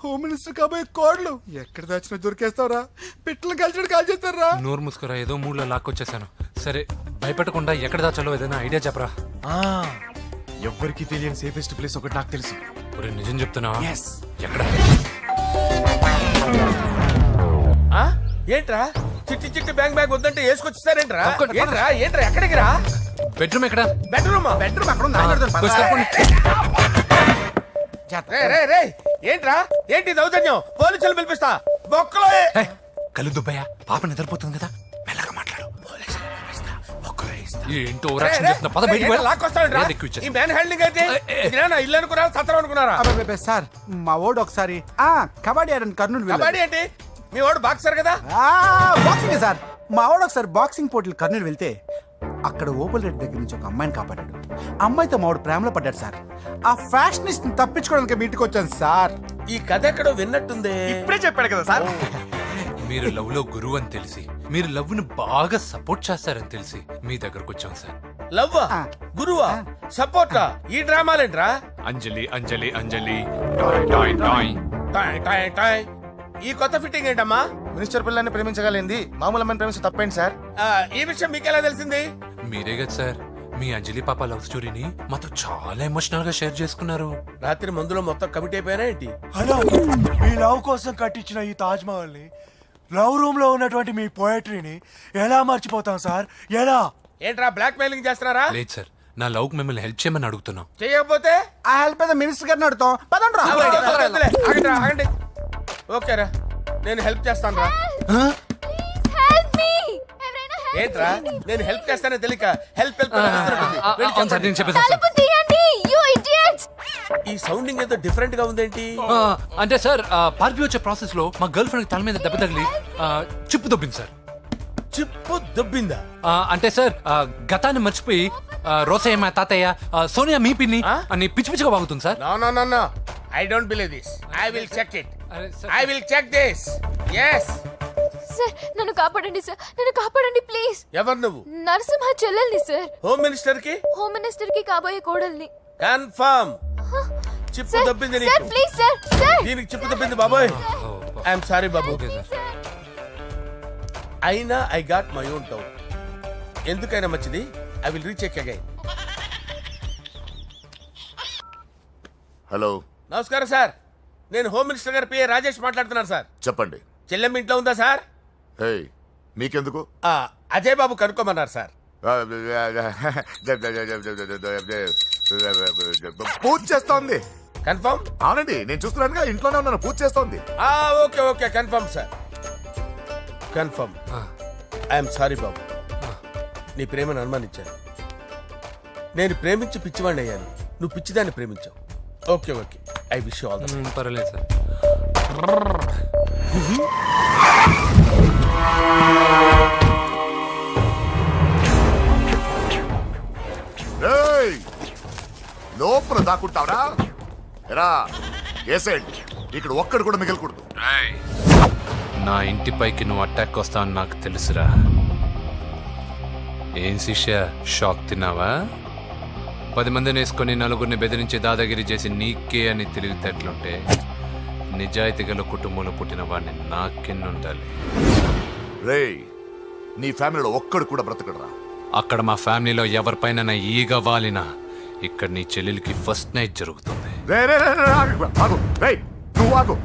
హోమ్ మినిస్టర్ కాబోయే కోడ్లు ఎక్కడ దాచినా దొరికేస్తావరా? పిట్టలు కలిసి కాల్ చేస్తారా? నోరు మూసుకురా, ఏదో మూడ్లో లాక్కొచ్చేసాను. సరే భయపెట్టకుండా ఎక్కడ దాచాలో ఏదైనా ఐడియా చెప్పరా. ఎవ్వరికి తెలియని సేఫెస్ట్ ప్లేస్ ఒకటి నాకు తెలుసు. ఒరే నిజం చెప్తున్నావా? ఎక్కడ? ఆ? ఏంట్రా చిట్టి చిట్టి బ్యాంగ్ బ్యాగ్ వద్దంటే వేసుకొచ్చేసారేంట్రా? ఏంట్రా ఏంట్రా ఎక్కడికి రా? బెడ్రూమ్ ఎక్కడ? బెడ్రూమ్ కొంచెం తప్పండి. రే ఏంట్రా ఏంటి దౌర్జన్యం? పోలీసులు పిలిపిస్తా బొక్కలో. కళ్ళు దుబ్బయ్యా, పాప నిద్రపోతుంది కదా, మెల్లగా మాట్లాడు. ఏంటో ఓవర్ యాక్షన్ చేస్తున్నా, పద బయటికి వెళ్ళు. లాక్కొస్తాడు ఎక్కువ ఇచ్చేసి. ఈ మ్యాన్ హ్యాండింగ్ అయితే ఇదేనా ఇల్లు అనుకున్నారా సత్రం అనుకున్నారా? సార్ మా ఓడు ఒకసారి కబడ్డీ ఆడని కర్నూలు కబడ్డీ ఏంటి? మీ వాడు బాక్సర్ కదా? Boxing sir. మా వాడు ఒకసారి బాక్సింగ్ పోటీలు కర్నూలు వెళ్తే అక్కడ ఓపెల్ రెడ్డి దగ్గర నుంచి ఒక అమ్మాయిని కాపాడాడు. అమ్మాయితో మా వాడు ప్రేమలో పడ్డాడు సార్. ఆ ఫ్యాషనిస్ట్ తప్పించుకోవడానికి మీ ఇంటికి వచ్చాను సార్. ఈ కథ ఎక్కడో విన్నట్టుంది. ఇప్పుడే చెప్పాడు కదా సార్. మీరు లవ్ లో గురువు అని తెలిసి, మీరు లవ్ ను బాగా సపోర్ట్ చేస్తారని తెలిసి మీ దగ్గరకు వచ్చాం సార్. లవ్వా గురువా సపోర్టా? ఈ డ్రామాలేంట్రా? అంజలి అంజలి అంజలి టాయ్ టాయ్ టాయ్. టాయ్ టాయ్ టాయ్. ఈ కొత్త ఫిట్టింగ్ ఏంటమ్మా? మినిస్టర్ పిల్లని ప్రేమించగలిగింది మామూలు అమ్మని ప్రేమించి తప్పేంటి సార్? ఈ విషయం మీకెలా తెలిసింది? మీరే కదా సార్ మీ అంజలి పాప లవ్ స్టోరీని మాతో చాలా ఎమోషనల్ గా షేర్ చేసుకున్నారు. రాత్రి మందులో మొత్తం కమిట్ అయిపోయినా ఏంటి? హలో, మీ లవ్ కోసం కట్టించిన ఈ తాజ్ మహల్ ని, లవ్ రూమ్ లో ఉన్నటువంటి మీ పోయట్రీని ఎలా మర్చిపోతాం సార్? ఎలా? ఏంట్రా బ్లాక్ మెయిలింగ్ చేస్తున్నారా? లేదు సార్, నా లవ్ కు మిమ్మల్ని హెల్ప్ చేయమని అడుగుతున్నాం. చేయకపోతే ఆ హెల్ప్ అయితే మినిస్టర్ గారిని అడుగుతాం. పదండ్రా. ఆగండి ఆగండి. ఓకేరా, నేను హెల్ప్ చేస్తాను రా. ఏంట్రా నేను హెల్ప్ చేస్తానే తెలియక హెల్ప్ అవును సార్, నేను చెప్పేసాను సార్. ఈ సౌండింగ్ ఏదో డిఫరెంట్ గా ఉందేంటి? అంటే సార్ పార్టీ వచ్చే ప్రాసెస్ లో మా గర్ల్ ఫ్రెండ్ తల మీద దెబ్బ తగిలి చిప్పు దొబ్బింది సార్. చిప్పు దొబ్బిందా? అంటే సార్ గతాన్ని మర్చిపోయి రోసయ్య మా తాతయ్య, సోనియా మీ పిన్ని అని పిచ్చి పిచ్చిగా వాగుతుంది sir. No I don't believe this. I will check it. అరే sir. I will check this. yes sir నన్ను కాపాడండి సార్, నన్ను కాపాడండి ప్లీజ్. ఎవరు నువ్వు? నరసింహ చెల్లెల్ని సార్. హోమ్ మినిస్టర్ కి హోమ్ మినిస్టర్ కి కాబోయే కోడల్ని. కన్ఫర్మ్. చిప్పు సార్ దొబ్బింది సార్ నీకు. Please sir. సార్ దీనికి చిప్పు దొబ్బింది బాబోయ్. ఐఎమ్ సారీ బాబు. Okay sir. అయినా I got my own doubt. ఎందుకైనా మంచిది, I will recheck again. Hello, నమస్కారం సార్, నేను హోమ్ మినిస్టర్ గారి పిఏ రాజేష్ మాట్లాడుతున్నాను సార్. చెప్పండి. చెల్లెమ్మ ఇంట్లో ఉందా సార్? హే, మీకెందుకు? అజయ్ బాబు కనుక్కోమన్నారు సార్. పూజ చేస్తోంది. కన్ఫర్మ్? అవునండి, నేను చూస్తున్నానుగా, ఇంట్లోనే ఉన్నాను, పూజ చేస్తోంది. Okay okay confirm sir, confirm. I'm sorry బాబు, నీ ప్రేమను అనుమానించాను. నేను ప్రేమించి పిచ్చివాడిని అయ్యాను, నువ్వు పిచ్చిదాన్ని ప్రేమించావు. Okay okay, I wish you all the best. పర్వాలేదు సార్. ఏయ్, లోపల దాక్కుంటావరా? ఎరా ఏసేయండి, ఇక్కడ ఒక్కడు కూడా మిగలకూడదు. నా ఇంటిపైకి నువ్వు అటాక్ వస్తావని నాకు తెలుసురా. ఏం శిష్య, షాక్ తిన్నావా? 10 మందిని వేసుకొని నలుగురిని బెదిరించి దాదాగిరి చేసి నీకే అని తెలివితేటలుంటే నిజాయితీ గల కుటుంబంలో పుట్టిన వాడిని నాకెన్నుండాలి. రేయ్, నీ ఫ్యామిలీలో ఒక్కడు కూడా బ్రతకడరా. అక్కడ మా ఫ్యామిలీలో ఎవరిపైన ఈగ వాలినా ఇక్కడ నీ చెల్లెలికి ఫస్ట్ నైట్ జరుగుతుంది. రే రే రే రే, ఆగు. రేయ్, నువ్వు ఆగు.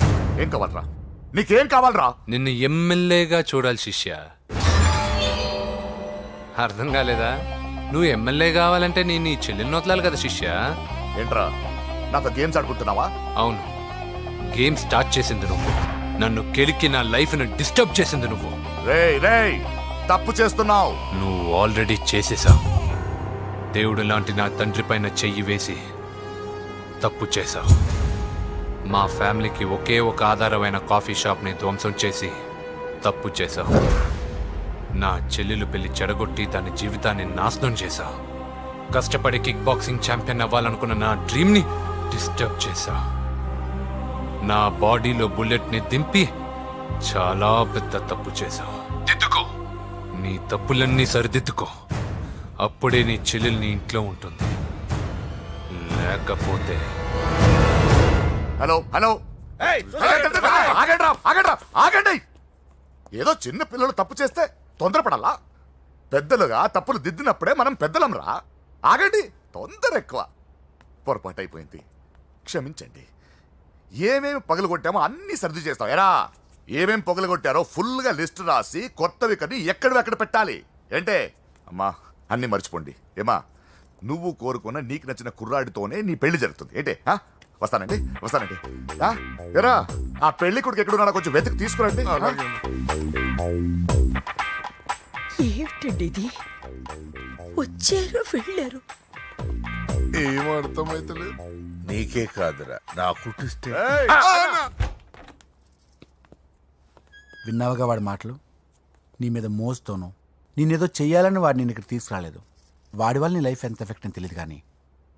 ఏం కావాలరా? నీకేం కావాలరా? నిన్ను ఎమ్మెల్యేగా చూడాలి శిష్య. అర్థం కాలేదా? నువ్వు ఎమ్మెల్యే కావాలంటే నేను నీ చెల్లెల్ని వదలాలి కదా శిష్య. ఏంట్రా, నాతో గేమ్స్ ఆడుకుంటున్నావా? అవును, గేమ్ స్టార్ట్ చేసింది నువ్వు. నన్ను కెలికి నా లైఫ్ను డిస్టర్బ్ చేసింది నువ్వు. రేయ్ రేయ్, తప్పు చేస్తున్నావు. నువ్వు ఆల్రెడీ చేసేసావు. దేవుడు లాంటి నా తండ్రి పైన చెయ్యి వేసి తప్పు చేశావు. మా ఫ్యామిలీకి ఒకే ఒక ఆధారమైన కాఫీ షాప్ని ధ్వంసం చేసి తప్పు చేశావు. నా చెల్లెలు పెళ్లి చెడగొట్టి దాని జీవితాన్ని నాశనం చేశావు. కష్టపడి కిక్ బాక్సింగ్ ఛాంపియన్ అవ్వాలనుకున్న నా డ్రీమ్ని డిస్టర్బ్ చేశావు. నా బాడీలో బుల్లెట్ని దింపి చాలా పెద్ద తప్పు చేశావు. దిద్దుకో, నీ తప్పులన్నీ సరిదిద్దుకో. అప్పుడే నీ చెల్లెలు నీ ఇంట్లో ఉంటుంది. లేకపోతే హలో హలో, ఆగండి. ఏదో చిన్న పిల్లలు తప్పు చేస్తే తొందరపడాలా? పెద్దలుగా తప్పులు దిద్దినప్పుడే మనం పెద్దలంరా. ఆగండి, తొందర ఎక్కువ. పొరపాటు అయిపోయింది, క్షమించండి. ఏమేమి పగలగొట్టామో అన్ని సర్ది చేస్తాం. ఎరా, ఏమేం పగలగొట్టారో ఫుల్గా లిస్ట్ రాసి కొత్తవి కని ఎక్కడివి పెట్టాలి. ఏంటే అమ్మా, అన్ని మర్చిపోండి. ఏమా, నువ్వు కోరుకున్న నీకు నచ్చిన కుర్రాడితోనే నీ పెళ్లి జరుగుతుంది. ఏంటే వస్తానండి. ఎరా, ఆ పెళ్లి కొడుకు ఎక్కడున్నా కొంచెం వెతికి తీసుకురండి. ఏమిటండి ఇది? వచ్చారు వెళ్ళారు. ఏం అర్థమైతలేదు. నీకే కాదురా, నా కుట్టిస్తే. విన్నావుగా వాడి మాటలు? నీ మీద మోస్తోనూ నేనేదో చెయ్యాలని వాడు నేను ఇక్కడ తీసుకురాలేదు. వాడి వల్ల నీ లైఫ్ ఎంత ఎఫెక్ట్ అని తెలియదు, కానీ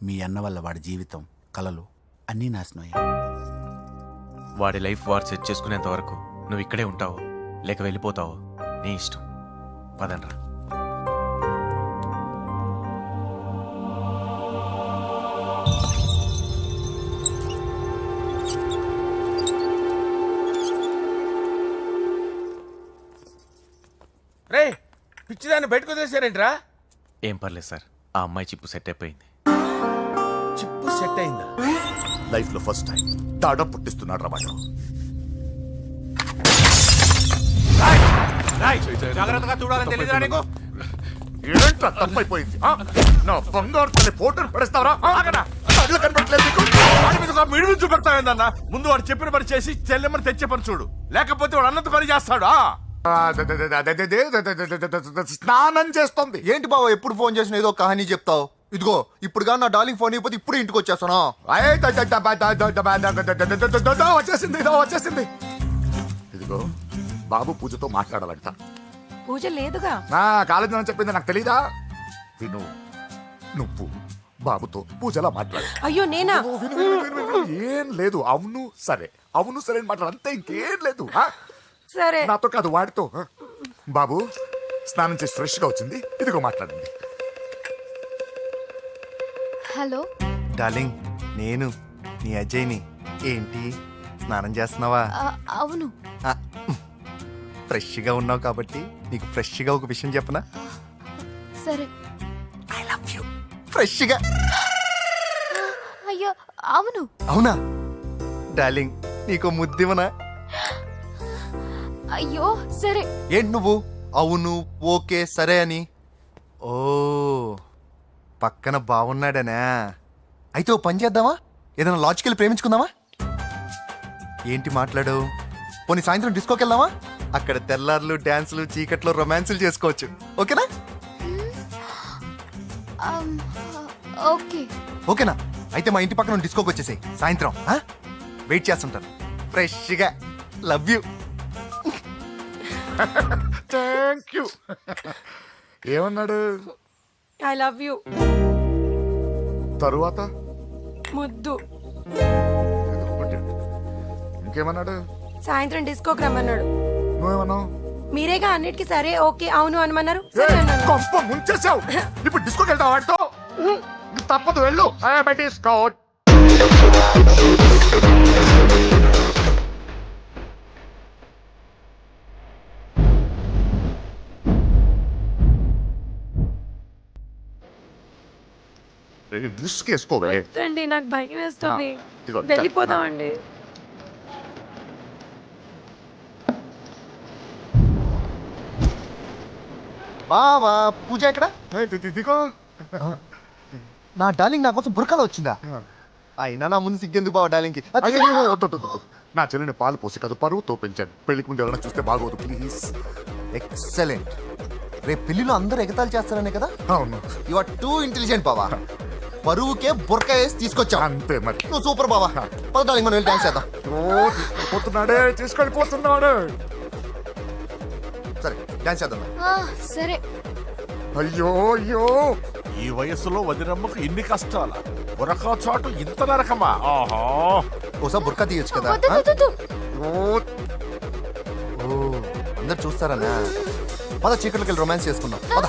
మీ అన్న వల్ల వాడి జీవితం, కలలు అన్నీ నాశనం అయ్యాయి. వాడి లైఫ్ వాడు సెట్ చేసుకునేంత వరకు నువ్వు ఇక్కడే ఉంటావు, లేక వెళ్ళిపోతావు, నీ ఇష్టం. పదండ్రా. రే, పిచ్చిదాన్ని బయటకు వదిలేశారేంట్రా? ఏం పర్లేదు సార్, ఆ అమ్మాయి చిప్పు సెట్ అయిపోయింది. చిప్పు సెట్ అయిందా? లైఫ్ లో ఫస్ట్ టైం తాడ పుట్టిస్తున్నాడు రా వాడు. జాగ్రత్తగా చూడాలని తెలియదురా నీకు? ఏంట్రా తప్పైపోయింది? నా బంగారు తల్లి ఫోటోని పడేస్తావరా? కళ్ళు కనపడట్లేదు నీకు? వాడి మీద మిడిమి చూపెడతావేందన్న? ముందు వాడు చెప్పిన పని చేసి చెల్లెమ్మని తెచ్చే పని చూడు, లేకపోతే వాడు అన్నంత పని చేస్తాడు. స్నానం చేస్తుంది. ఏంటి బావ ఎప్పుడు ఫోన్ చేసిన ఏదో కహానీ చెప్తావు? ఇదిగో ఇప్పుడు కానీ నా డార్లింగ్ ఫోన్ అయిపోతే ఇప్పుడు ఇంటికి వచ్చేస్తాను. వచ్చేసింది. ఇదిగో బాబు పూజతో మాట్లాడాలంట. పూజ లేదుగా. నా కాలేజీ అని చెప్పింది నాకు తెలీదా? విను, నువ్వు బాబుతో పూజలా మాట్లాడు. అయ్యో నేనా? ఏం లేదు. అవును సరే అని మాట్లాడు, అంతే, ఇంకేం లేదు. సరే, నాతో కాదు వాడితో. బాబు స్నానం చేసి ఫ్రెష్ గా వచ్చింది, ఇదిగో మాట్లాడండి. హలో డార్లింగ్, నేను నీ అజయ్ని. ఏంటి స్నానం చేస్తున్నావా? అవును. ఫ్రెష్గా ఉన్నావు కాబట్టి నీకు ఫ్రెష్గా ఒక విషయం చెప్పనా? సరే. I love you. ఫ్రెష్గా. అయ్యో అవును. అవునా డార్లింగ్, నీకు ముద్దివనా? అయ్యో సరే. ఏంటి నువ్వు అవును ఓకే సరే అని? ఓ, పక్కన బాగున్నాడనా? అయితే ఓ పని చేద్దామా? ఏదైనా లాజికల్ ప్రేమించుకుందామా? ఏంటి మాట్లాడు? పోనీ సాయంత్రం డిస్కోకి వెళ్దామా? అక్కడ తెల్లార్లు డాన్సులు, చీకట్లో రొమాన్సులు చేసుకోవచ్చు. ఓకేనా? ఓకే. ఓకేనా? అయితే మా ఇంటి పక్కన డిస్కోకి వచ్చేసాయి సాయంత్రం. వెయిట్ చేస్తుంటాను ఫ్రెష్గా. Love you. Thank you. ఏమన్నాడు? I love you. తరువాత ముద్దు. ఇంకేమన్నాడు? సాయంత్రం డిస్కోకి రమ్మన్నాడు. నువ్వేమన్నావు? మీరేగా అన్నిటికీ సరే ఓకే అవును అనమన్నారు. కొంప ముంచేసావు. ఇప్పుడు డిస్కోకి వెళ్తావు వాడితో? తప్పదు వెళ్ళు తీసుకో. రిస్క్ వేసుకోవే. అండి నాకు భయం వేస్తుంది ఇదిగో, వెళ్ళిపోదామండి. బావా పూజ ఎక్కడ? ఇదిగో. నా డార్లింగ్ నా కోసం బురకాలో వచ్చిందా? అయినా నా ముందు సిగ్గెందుకు బావ డార్లింగ్కి? అయ్యో, వద్దు, వద్దు, వద్దు. నా చెల్లిని పాలు పోసి కదా పరువుతో పెంచాను. పెళ్లికి ముందు ఎవరైనా చూస్తే బాగోదు ప్లీజ్. ఎక్సలెంట్. రేపు పెళ్లిలో అందరూ ఎగతాళి చేస్తారనే కదా? అవును, యు ఆర్ టూ ఇంటెలిజెంట్ బావా. బరువుకే బురక వేసి తీసుకొచ్చావు. అంతే మరి. నువ్వు సూపర్ బావా. పద డార్లింగ్ మనం వెళ్ళి డాన్స్ చేద్దాం. పోతున్నాడే, తీసుకెళ్ళిపోతున్నాడు. సరే డాన్స్ చేద్దాం. సరే. అయ్యో అయ్యో, ఈ వయస్సులో వదినమ్మకు ఇన్ని కష్టాల బురకా చాటు ఇంత నరకమా? ఆహా, ఓసారి బురకా తీయొచ్చు కదా? వద్దు, వద్దు, వద్దు. ఓ అందరు చూస్తారన్నా. పద చీకట్లోకి వెళ్ళి రొమాన్స్ చేసుకుందాం. పద.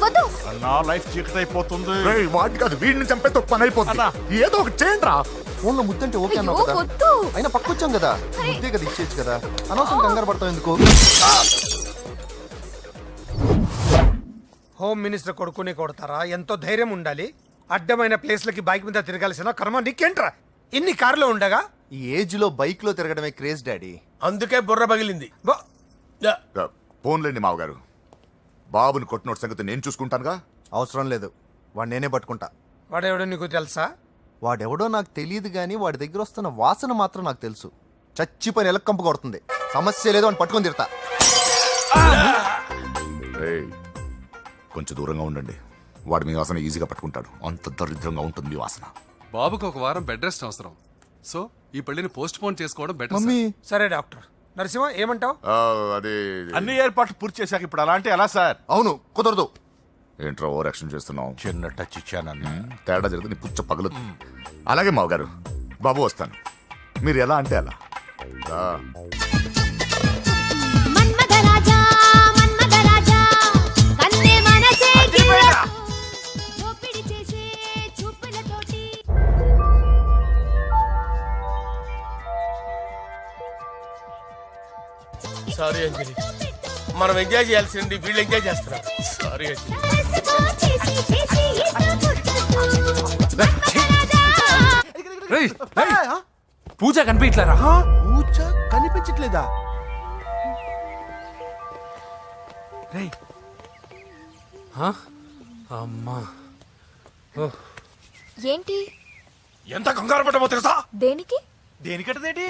వద్దు. నా లైఫ్ చీకటైపోతుంది. రేయ్, వాడిని కాదు వీడిని చంపేతో పని అయిపోతుంది. ఏదో ఒకటి చేయండి రా. ఫోన్ లో ముద్దంటే ఓకే అన్నావు అయ్యో, కదా? వద్దు. అయినా పక్కొచ్చాం కదా, ముద్దే కదా ఇచ్చేయచ్చు కదా. అనవసరం కంగారు పడతావు ఎందుకు? హోమ్ మినిస్టర్ కొడుకుని కొడతారా? ఎంతో ధైర్యం ఉండాలి. అడ్డమైన ప్లేస్లకి బైక్ మీద తిరగాల్సిన కర్మ నీకేంట్రా? ఇన్ని కార్లో ఉండగా ఈ ఏజ్ లో బైక్ లో తిరగడమే క్రేజ్ డాడీ. అందుకే బుర్ర పగిలింది. ఫోన్లేండి మావగారు, బాబుని కొట్టినోటి సంగతి నేను చూసుకుంటానుగా. అవసరం లేదు, వాడు నేనే పట్టుకుంటా. వాడెవడో నీకు తెలుసా? వాడెవడో నాకు తెలియదు కానీ వాడి దగ్గర వస్తున్న వాసన మాత్రం నాకు తెలుసు. చచ్చిపోయిన ఎలక్కంపు కొడుతుంది. సమస్య లేదు అని పట్టుకొని తిడతా. రేయ్, కొంచెం దూరంగా ఉండండి. వాడు మీ వాసన ఈజీగా పట్టుకుంటాడు. అంత దరిద్రంగా ఉంటుంది మీ వాసన. బాబుకి ఒక వారం బెడ్ రెస్ట్ అవసరం. సో ఈ పెళ్లిని పోస్ట్ పోన్ చేసుకోవడం బెటర్. మమ్మీ సరే డాక్టర్ నరసింహ ఏమంటావు? అదే అన్ని ఏర్పాట్లు పూర్తి చేశాక ఇప్పుడు అలాంటి ఎలా సార్? అవును కుదరదు. ఏంట్రా ఓవర్ యాక్షన్ చేస్తున్నావు? చిన్న టచ్ ఇచ్చానన్న. తేడా జరిగితే నీ పుచ్చ పగలదు. అలాగే మావగారు, బాబు వస్తాను. మీరు ఎలా అంటే అలా. మన్మథరాజా, మన్మథరాజా, కన్నే మనసే దోపిడి చేసే చూపులతోటి. సారీ అంజలి, మనం ఎంజాయ్ చేయాల్సింది వీళ్ళు ఎంజాయ్ చేస్తున్నారు. సారీ అంజలి. చేసి చేసి పూజ కనిపించలేరా? పూజ కనిపించట్లేదా? రేయ్, అమ్మా, ఏంటి? ఎంత కంగారు పడ్డమో తెలుసా? దేనికి? దేనికట్టదేటి?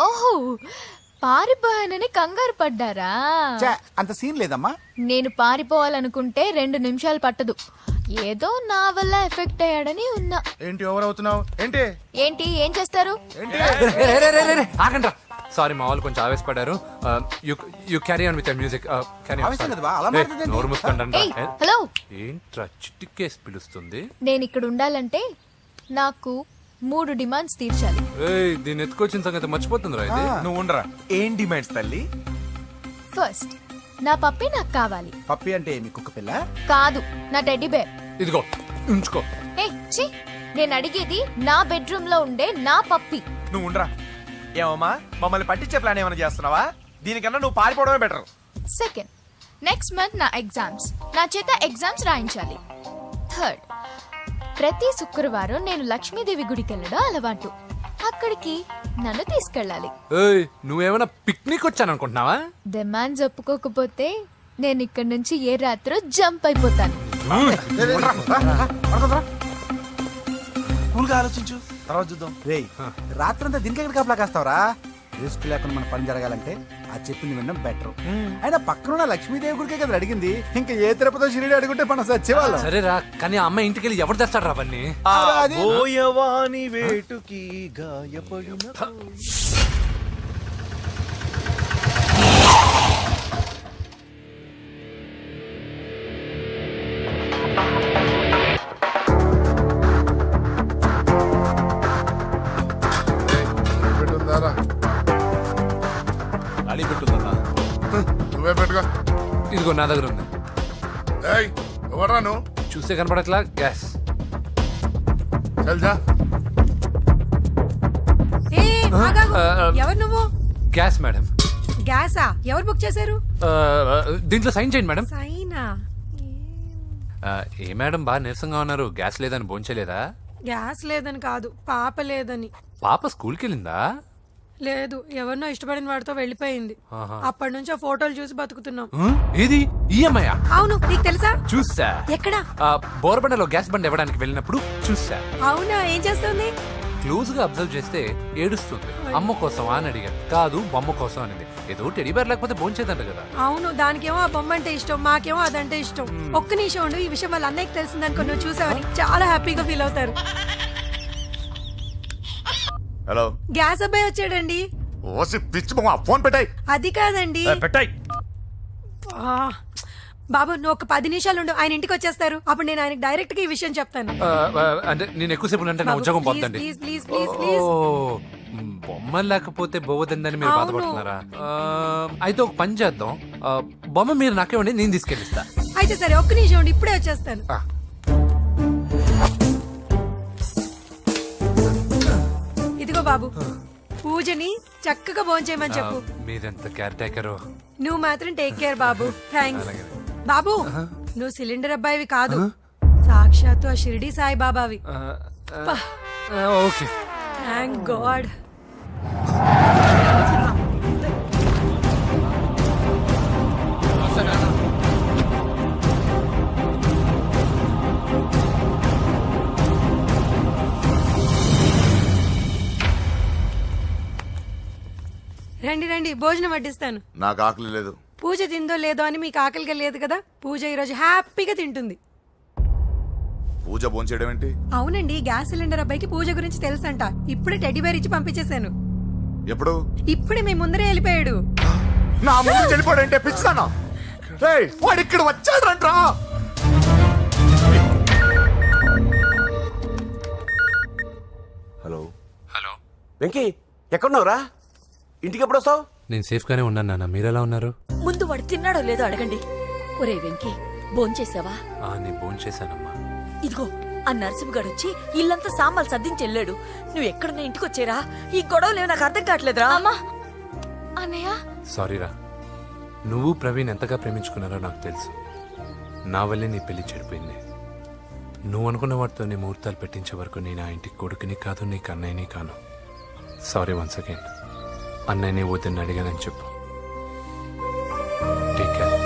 ఓహో, పారిపోయానని కంగారు పడ్డారా? ఛే, అంత సీన్ లేదమ్మా. నేను పారిపోవాలనుకుంటే 2 నిమిషాలు పట్టదు. ఏదో నా వల్ల ఎఫెక్ట్ అయ్యాడని ఉన్నా. ఏంటి ఓవర్ అవుతున్నావు? ఏంటి ఏంటి ఏం చేస్తారు? ఆగండ్రా. సారీ, మా వాళ్ళు కొంచెం ఆవేశపడ్డారు. You carry on with music. ఆవేశం కదా బా, అలా మాట్లాడేదేంటి? నోరు మూసుకోండి. ఏయ్, హలో. ఏంట్రా చిటికేసి పిలుస్తుంది? నేను ఇక్కడ ఉండాలంటే నాకు 3 డిమాండ్స్ తీర్చాలి. ఏయ్, దీన్ని ఎత్తుకొచ్చిన సంగతి మర్చిపోతుందిరా ఇది. నువ్వు ఉండరా. ఏం డిమాండ్స్ తల్లి? ఫస్ట్, నా పప్పి నాకు కావాలి. పప్పి అంటే మీ కుక్క పిల్ల? కాదు, నా టెడ్డీ బేర్. ఇదిగో ఉంచుకో. ఛీ, నేను అడిగేది నా బెడ్రూమ్ లో ఉండే నా పప్పి. నువ్వు ఉండరా. ఏమమ్మా, మమ్మల్ని పట్టించే ప్లాన్ ఏమైనా చేస్తున్నావా? దీనికన్నా నువ్వు పారిపోవడమే బెటర్. సెకండ్, నెక్స్ట్ మంత్ నా ఎగ్జామ్స్. నా చేత ఎగ్జామ్స్ రాయించాలి. థర్డ్, ప్రతి శుక్రవారం నేను లక్ష్మీదేవి గుడికి వెళ్ళడం అలవాటు. అక్కడికి నన్ను తీసుకెళ్ళాలి. ఏయ్, నువ్వేమైనా పిక్నిక్ వచ్చాననుకుంటున్నావా? డిమాండ్స్ ఒప్పుకోకపోతే నేను ఇక్కడి నుంచి ఏ రాత్రో జంప్ అయిపోతాను. కూల్గా ఆలోచించు, తర్వాత చూద్దాం. రేయ్, రాత్రంతా దీనికి ఎక్కడ కాపలా కాస్తావరా? రిస్క్ లేకుండా మన పని జరగాలంటే ఆ చెప్పింది వినడం బెటర్. అయినా పక్కన లక్ష్మీదేవి గుడికే కదా అడిగింది. ఇంకా ఏ తిరుపతి షిరిడి అడుగుంటే మనం సచ్చేవాళ్ళం. సరేరా, కానీ ఆ అమ్మాయి ఇంటికి వెళ్ళి ఎవరు తెస్తాడు అవన్నీ? బోయవాని వేటుకి గాయపడిన ఖాళీ పెట్టుందన్నా. నువ్వే పెట్టుగా. ఇదిగో నా దగ్గర ఉంది. ఎవరా నువ్వు? చూస్తే కనపడట్లా? గ్యాస్. చల్ జా. ఎవరు నువ్వు? Gas madam. గ్యాసా? ఎవరు బుక్ చేశారు? దీంట్లో సైన్ చేయండి మేడం. సైనా? ఏ మేడం బాగా నీరసంగా ఉన్నారు, గ్యాస్ లేదని భోంచలేదా? గ్యాస్ లేదని కాదు, పాప లేదని. పాప స్కూల్కి వెళ్ళిందా? లేదు, ఎవరినో ఇష్టపడిన వాడితో వెళ్ళిపోయింది. అప్పటి నుంచి ఆ ఫోటోలు చూసి బతుకుతున్నాం. ఏది ఈఎంఐ? అవును, నీకు తెలుసా? చూసా. ఎక్కడ? బోరబండలో గ్యాస్ బండ్ ఇవ్వడానికి వెళ్ళినప్పుడు చూసా. అవునా, ఏం చేస్తుంది? క్లోజ్ గా అబ్జర్వ్ చేస్తే ఏడుస్తుంది. అమ్మ కోసం అని అడిగాను, కాదు బొమ్మ కోసం అనేది. ఏదో టెడీ బేర్ లేకపోతే భోంచేదంట కదా. అవును, దానికేమో ఆ బొమ్మ అంటే ఇష్టం, మాకేమో అదంటే ఇష్టం. ఒక్క నిమిషం ఉండు, ఈ విషయం వాళ్ళ అన్నయ్యకి తెలిసిందనుకో, నువ్వు చూసావని చాలా హ్యాపీగా ఫీల్ అవుతారు. హలో, గ్యాస్ అబ్బాయి వచ్చాడండి. ఓసి పిచ్చి బొమ్మ, ఫోన్ పెట్టాయి. అది కాదండి. పెట్టాయి. ఆ, బాబు నువ్వు ఒక 10 నిమిషాలు ఉండు, ఆయన ఇంటికి వచ్చేస్తారు. అప్పుడు నేను ఆయనకి డైరెక్ట్ గా ఈ విషయం చెప్తాను. అంటే నేను ఎక్కువసేపు అంటే నా బాబు, ఉద్యోగం ప్లీజ్, పోద్దండి. Please, please, please, please. బొమ్మ లేకపోతే బోవదందని మీరు అవును. బాధపడుతున్నారా? అయితే ఒక పని చేద్దాం, బొమ్మ మీరు నాకేమండి, నేను తీసుకెళ్ళిస్తా. అయితే సరే, ఒక్క నిమిషం ఉండి, ఇప్పుడే వచ్చేస్తాను. ఇదిగో బాబు, పూజని చక్కగా భోంచేయమని చెప్పు. మీరెంత కేర్ టేకరు. నువ్వు మాత్రం టేక్ కేర్ బాబు. థ్యాంక్స్. బాబు, నువ్వు సిలిండర్ అబ్బాయివి కాదు, సాక్షాత్తు ఆ షిరిడి సాయి బాబావి. ఓకే. Thank God. రండి రండి, భోజనం వడ్డిస్తాను. నాకు ఆకలి లేదు. పూజ తిందో లేదో అని మీకు ఆకలిగా లేదు కదా, పూజ ఈరోజు హ్యాపీగా తింటుంది. పూజ భోంచేయడం ఏంటి? అవునండి, గ్యాస్ సిలిండర్ అబ్బాయికి పూజ గురించి తెలుసంట. ఇప్పుడే టెడ్డీ బేర్ ఇచ్చి పంపించేశాను. ఎప్పుడు? ఇప్పుడే మీ ముందరే వెళ్ళిపోయాడు. నా ముందు వెళ్ళిపోయాడంటే పిచ్చిదానా? వాడు ఇక్కడ వచ్చాడంట్రా. హలో హలో వెంకీ, ఎక్కడున్నావురా? ఇంటికి ఎప్పుడు వస్తావు? నేను సేఫ్ గానే ఉన్నాను నాన్న, మీరెలా ఉన్నారు? ముందు వాడు తిన్నాడో లేదో అడగండి. ఒరే వెంకీ, భోంచేసావా? నేను భోంచేశానమ్మా. ఇదిగో, ఆ నరసింహగాడు వచ్చి ఇల్లంతా సామాన్లు సర్దించి వెళ్ళాడు. నువ్వు ఎక్కడున్నా ఇంటికి వచ్చేరా. ఈ గొడవలేవు నాకు అర్థం కావట్లేదురా. అమ్మా, అన్నయ్య. సారీరా, నువ్వు ప్రవీణ్ ఎంతగా ప్రేమించుకున్నారో నాకు తెలుసు. నా వల్లే నీ పెళ్లి చెడిపోయింది. నువ్వు అనుకున్న వాటితో నీ ముహూర్తాలు పెట్టించే వరకు నేను ఆ ఇంటికి కొడుకుని కాదు, నీకు అన్నయ్యని కాను. Sorry once again. అన్నయ్యని వద్దని అడిగానని చెప్పు. Take care.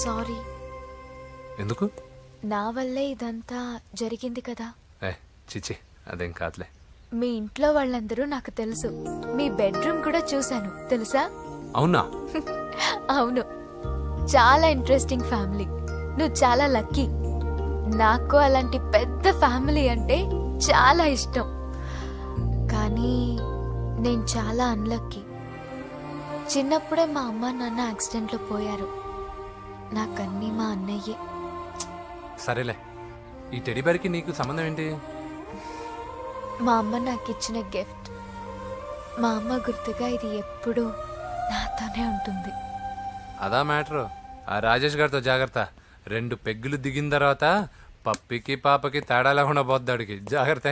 సారీ. ఎందుకు? నా వల్లే ఇదంతా జరిగింది కదా. చిచి, అదేం కాదులే. మీ ఇంట్లో వాళ్ళందరూ నాకు తెలుసు. మీ బెడ్రూమ్ కూడా చూశాను, తెలుసా? అవునా? అవును, చాలా ఇంట్రెస్టింగ్ ఫ్యామిలీ. నువ్వు చాలా లక్కీ. నాకు అలాంటి పెద్ద ఫ్యామిలీ అంటే చాలా ఇష్టం. కానీ నేను చాలా అన్లక్కీ. చిన్నప్పుడే మా అమ్మ నాన్న యాక్సిడెంట్లో పోయారు. నాకన్నీ మా అన్నయ్యే. సరేలే, ఈ టెడీబేర్కి నీకు సంబంధం ఏంటి? మా అమ్మ నాకు ఇచ్చిన గిఫ్ట్. మా అమ్మ గుర్తుగా ఇది ఎప్పుడూ నాతోనే ఉంటుంది. అదా మ్యాటరు. ఆ రాజేష్ గారితో జాగ్రత్త. 2 పెగ్గులు దిగిన తర్వాత పప్పికి పాపకి తేడా లేకుండా పోద్దాడికి. జాగ్రత్త.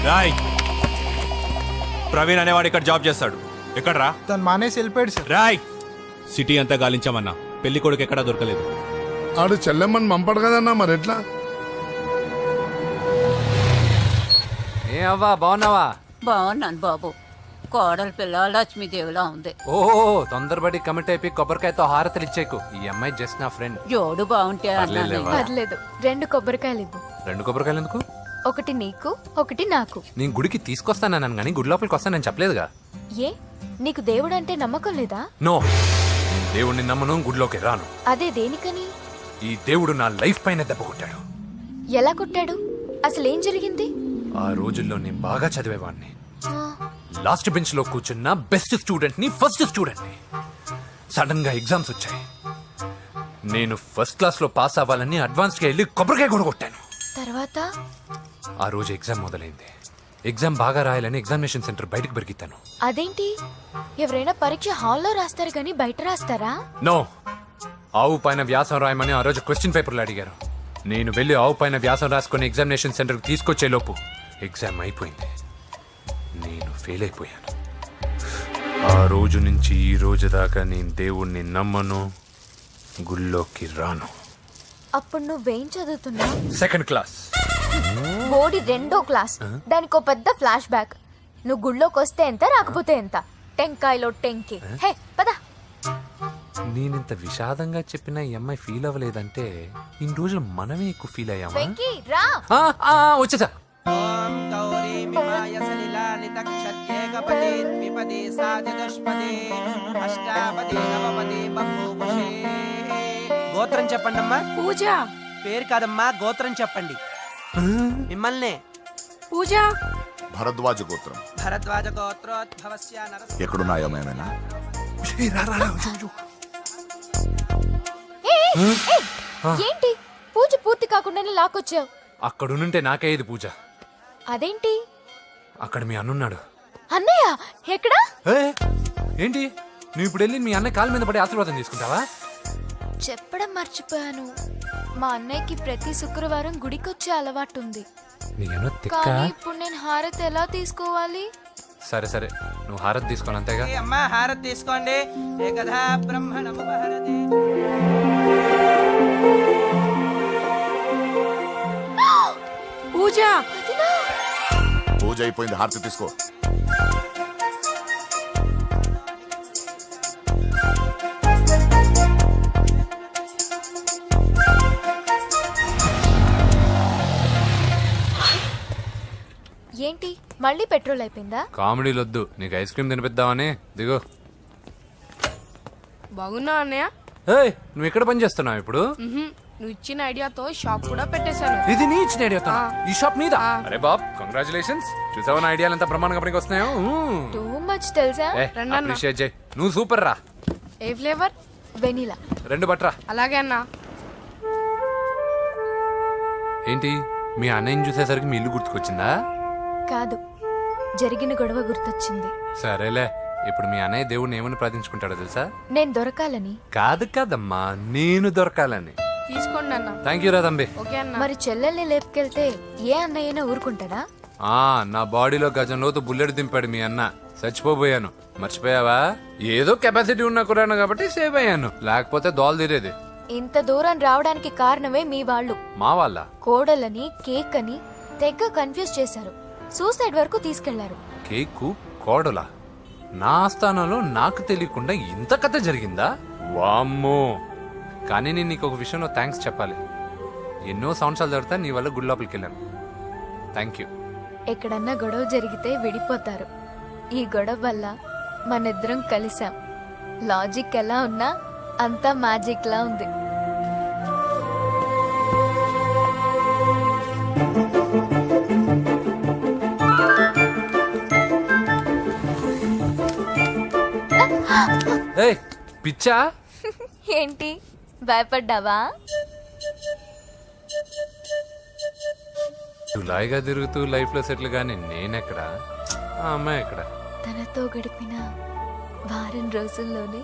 రాయ్, ప్రవీణ్ అనేవాడు ఇక్కడ జాబ్ చేస్తాడు. ఎక్కడ్రా? తను మానేసి వెళ్ళిపోయాడు సార్. రాయ్, సిటీ అంతా గాలించామన్నా, పెళ్లి కొడుకు ఎక్కడా దొరకలేదు. ఆడు చెల్లెమ్మని పంపడు కదన్నా, మరి ఎట్లా? ఏ అవ్వా, బాగున్నావా? బాగున్నాను బాబు. కోడలి పిల్ల లక్ష్మీదేవిలా ఉంది. ఓహో, తొందరపడి కమిట్ అయిపోయి కొబ్బరికాయతో హారతలు ఇచ్చేకు. ఈ అమ్మాయి జస్ట్ నా ఫ్రెండ్. జోడు బాగుంటే పర్లేదులేవా? పర్లేదు, 2 కొబ్బరికాయలు ఇవ్వు. 2 కొబ్బరికాయలు ఎందుకు? ఒకటి నీకు, ఒకటి నాకు. నేను గుడికి తీసుకొస్తానన్నాను కానీ గుడి లోపలికి వస్తానని చెప్పలేదుగా. ఏ, నీకు దేవుడు అంటే నమ్మకం లేదా? నో, నేను దేవుడిని నమ్మను, గుడిలోకి రాను. అదే దేనికని? ఈ దేవుడు నా లైఫ్ పైన దెబ్బ కొట్టాడు. ఎలా కొట్టాడు? అసలేం జరిగింది? ఆ రోజుల్లో నేను బాగా చదివేవాడిని. లాస్ట్ బెంచ్ లో కూర్చున్న బెస్ట్ స్టూడెంట్ ని, ఫస్ట్ స్టూడెంట్ ని. సడన్ గా ఎగ్జామ్స్ వచ్చాయి. నేను ఫస్ట్ క్లాస్ లో పాస్ అవ్వాలని అడ్వాన్స్ గా వెళ్ళి కొబ్బరికాయ కూడా కొట్టాను. తర్వాత? ఆ రోజు ఎగ్జామ్ మొదలైంది. ఎగ్జామ్ బాగా రాయాలని ఎగ్జామినేషన్ సెంటర్ బయటకు పెరిగితాను. అదేంటి, ఎవరైనా పరీక్ష హాల్లో రాస్తారు కానీ బయట రాస్తారా? నో, ఆవు పైన వ్యాసం రాయమని ఆ రోజు క్వశ్చన్ పేపర్లు అడిగారు. నేను వెళ్ళి ఆవు పైన వ్యాసం రాసుకొని ఎగ్జామినేషన్ సెంటర్కి తీసుకొచ్చే లోపు ఎగ్జామ్ అయిపోయింది. నేను ఫెయిల్ అయిపోయాను. ఆ రోజు నుంచి ఈ రోజు దాకా నేను దేవుణ్ణి నమ్మను, గుళ్ళోకి రాను. అప్పుడు నువ్వేం చదువుతున్నావు? Second class. బోడి 2వ క్లాస్. దానికి ఒక పెద్ద ఫ్లాష్ బ్యాక్. నువ్వు గుళ్ళోకి వస్తే ఎంత, రాకపోతే ఎంత. టెంకాయలో టెంకి. హే పద. నేనింత విషాదంగా చెప్పిన ఈ అమ్మాయి ఫీల్ అవ్వలేదంటే ఇన్ని రోజులు మనమే ఎక్కువ ఫీల్ అయ్యామా? వెంకీ రా. వచ్చేసా. ఓం గౌరీ మిమాయ సలిలాని తక్షత్యేకపదే ద్విపదే సాచతుష్పదే అష్టాపదే నవపదే బహుభుషే. గోత్రం చెప్పండమ్మా. పూజ. పేరు కాదమ్మా, గోత్రం చెప్పండి. మిమ్మల్నే. పూజ. భరద్వాజ గోత్రం. భరద్వాజ గోత్రోద్భవస్య నరస. ఎక్కడున్నాయో మేమైనా? ఏంటి పూజ పూర్తి కాకుండానే లాక్కొచ్చావు? అక్కడుంటే నాకే ఇది పూజ. అదేంటి? అక్కడ మీ అన్నున్నాడు. అన్నయ్య ఎక్కడా? ఏంటి నువ్వు ఇప్పుడు వెళ్ళి మీ అన్నయ్య కాళ్ళ మీద పడి ఆశీర్వాదం తీసుకుంటావా? చెప్పడం మర్చిపోయాను. మా అన్నయ్యకి ప్రతి శుక్రవారం గుడికొచ్చే అలవాటు ఉంది. నీకేమో తిక్క. కానీ ఇప్పుడు నేను హారతి ఎలా తీసుకోవాలి? సరే సరే, నువ్వు హారతి తీసుకోను అంతేగా. అమ్మా హారతి తీసుకోండి. ఏకదా బ్రహ్మణముపహరతి. పూజ. పూజ అయిపోయింది, హారతి తీసుకో. ఏంటి మళ్ళీ పెట్రోల్ అయిపోయిందా? కామెడీలు వద్దు, నీకు ఐస్ క్రీమ్ తినిపిద్దామని. దిగో. బాగున్నా అన్నయ్య? ఏయ్, నువ్వు ఎక్కడ పని చేస్తున్నావు ఇప్పుడు? నువ్వు ఇచ్చిన ఐడియాతో షాప్ కూడా పెట్టేశాను. ఇది నీ ఇచ్చిన ఐడియా? ఈ షాప్ నీదా? అరే బాబ్, కంగ్రాచులేషన్స్. చూసావా నా ఐడియాలు ఎంత బ్రహ్మాండంగా పనికి వస్తున్నాయో? టూ మచ్ తెలుసా? అప్రిషియేట్ చేయి. నువ్వు సూపర్ రా. ఏ ఫ్లేవర్? వెనీలా. 2 బట్రా. అలాగే అన్నా. ఏంటి మీ అన్నయ్యని చూసేసరికి మీ ఇల్లు గుర్తుకొచ్చిందా? కాదు, జరిగిన గొడవ గుర్తొచ్చింది. సరేలే, ఇప్పుడు మీ అన్నయ్య దేవుడిని ఏమని ప్రార్థించుకుంటాడో తెలుసా? నేను దొరకాలని. కాదు కాదమ్మా, నేను దొరకాలని. తీసుకోండి అన్న. థ్యాంక్ యూ రా తంబి. ఓకే అన్న. మరి చెల్లెల్ని లేపుకెళ్తే ఏ అన్నయ్యనా ఊరుకుంటాడా? నా బాడీలో గజం లోతు బుల్లెట్ దింపాడు మీ అన్న. చచ్చిపోయాను, మర్చిపోయావా? ఏదో కెపాసిటీ ఉన్న కురాను కాబట్టి సేవ్ అయ్యాను, లేకపోతే దోలు తీరేది. ఇంత దూరం రావడానికి కారణమే మీ వాళ్ళు. మా వాళ్ళ? కోడలని కేక్ అని తెగ కన్ఫ్యూజ్ చేశారు. సూసైడ్ వరకు తీసుకెళ్లారు. కేకు కోడలా? నా స్థానంలో నాకు తెలియకుండా ఇంత కథ జరిగిందా? వామ్మో. కానీ నేను నీకు ఒక విషయంలో థ్యాంక్స్ చెప్పాలి. ఎన్నో సంవత్సరాలు తర్వాత నీ వల్ల గుడి లోపలికి వెళ్ళాను. Thank you. ఎక్కడన్నా గొడవ జరిగితే విడిపోతారు. ఈ గొడవ వల్ల మనిద్దరం కలిసాం. లాజిక్ ఎలా ఉన్నా అంతా మ్యాజిక్ లా ఉంది. ఏయ్, పిచ్చా? ఏంటి భయపడ్డావా? జులాయిగా తిరుగుతూ లైఫ్ లో సెటిల్ గాని నేనెక్కడా, ఆ అమ్మాయి ఎక్కడ? తనతో గడిపిన వారం రోజుల్లోనే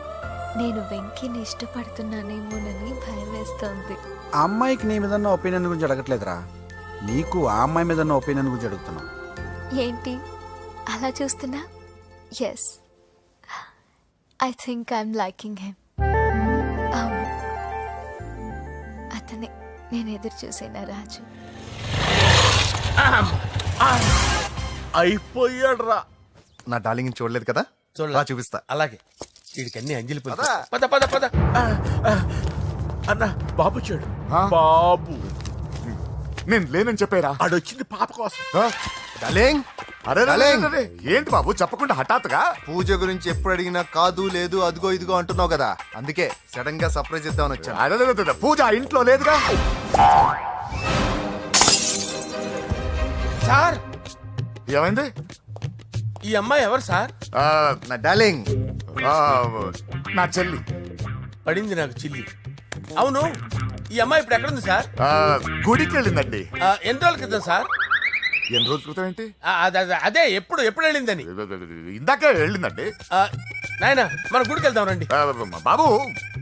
నేను వెంకీని ఇష్టపడుతున్నానేమోనని భయం వేస్తోంది. ఆ అమ్మాయికి నీ మీద ఉన్న ఒపీనియన్ గురించి అడగట్లేదురా, నీకు ఆ అమ్మాయి మీద ఉన్న ఒపీనియన్ గురించి అడుగుతున్నావు. ఏంటి అలా చూస్తున్నా? Yes, I think I'm liking him. అవును, అతనే నేను ఎదురు చూసేనా రాజు. అయిపోయాడు రా. నా డార్లింగ్ చూడలేదు కదా, చూడలే. చూపిస్తా. అలాగే. వీడికి అన్ని అంజలి పద పద పద పద. అన్న బాబు వచ్చాడు. బాబు నేను లేనని చెప్పారా? ఆడొచ్చింది పాప కోసం. డార్లింగ్, అరే ఏంటి బాబు చెప్పకుండా హఠాత్తుగా? పూజ గురించి ఎప్పుడు అడిగినా కాదు లేదు అదిగో ఇదిగో అంటున్నావు కదా, అందుకే సడన్ గా సర్ప్రైజ్ ఇద్దామని వచ్చాను. అదే పూజ ఇంట్లో లేదుగా. సార్, ఏమైంది? ఈ అమ్మాయి ఎవరు సార్? నా డార్లింగ్, నా చెల్లి. పడింది నాకు చిల్లి. అవును, ఈ అమ్మాయి ఇప్పుడు ఎక్కడుంది సార్? గుడికి వెళ్ళిందండి. ఎన్ని రోజుల క్రితం సార్? ఎన్ని రోజుల క్రితం ఏంటి? అదే ఎప్పుడు వెళ్ళిందని. ఇందాకే వెళ్ళిందండి. నాయన మన గుడికి వెళ్దాం రండి. బాబు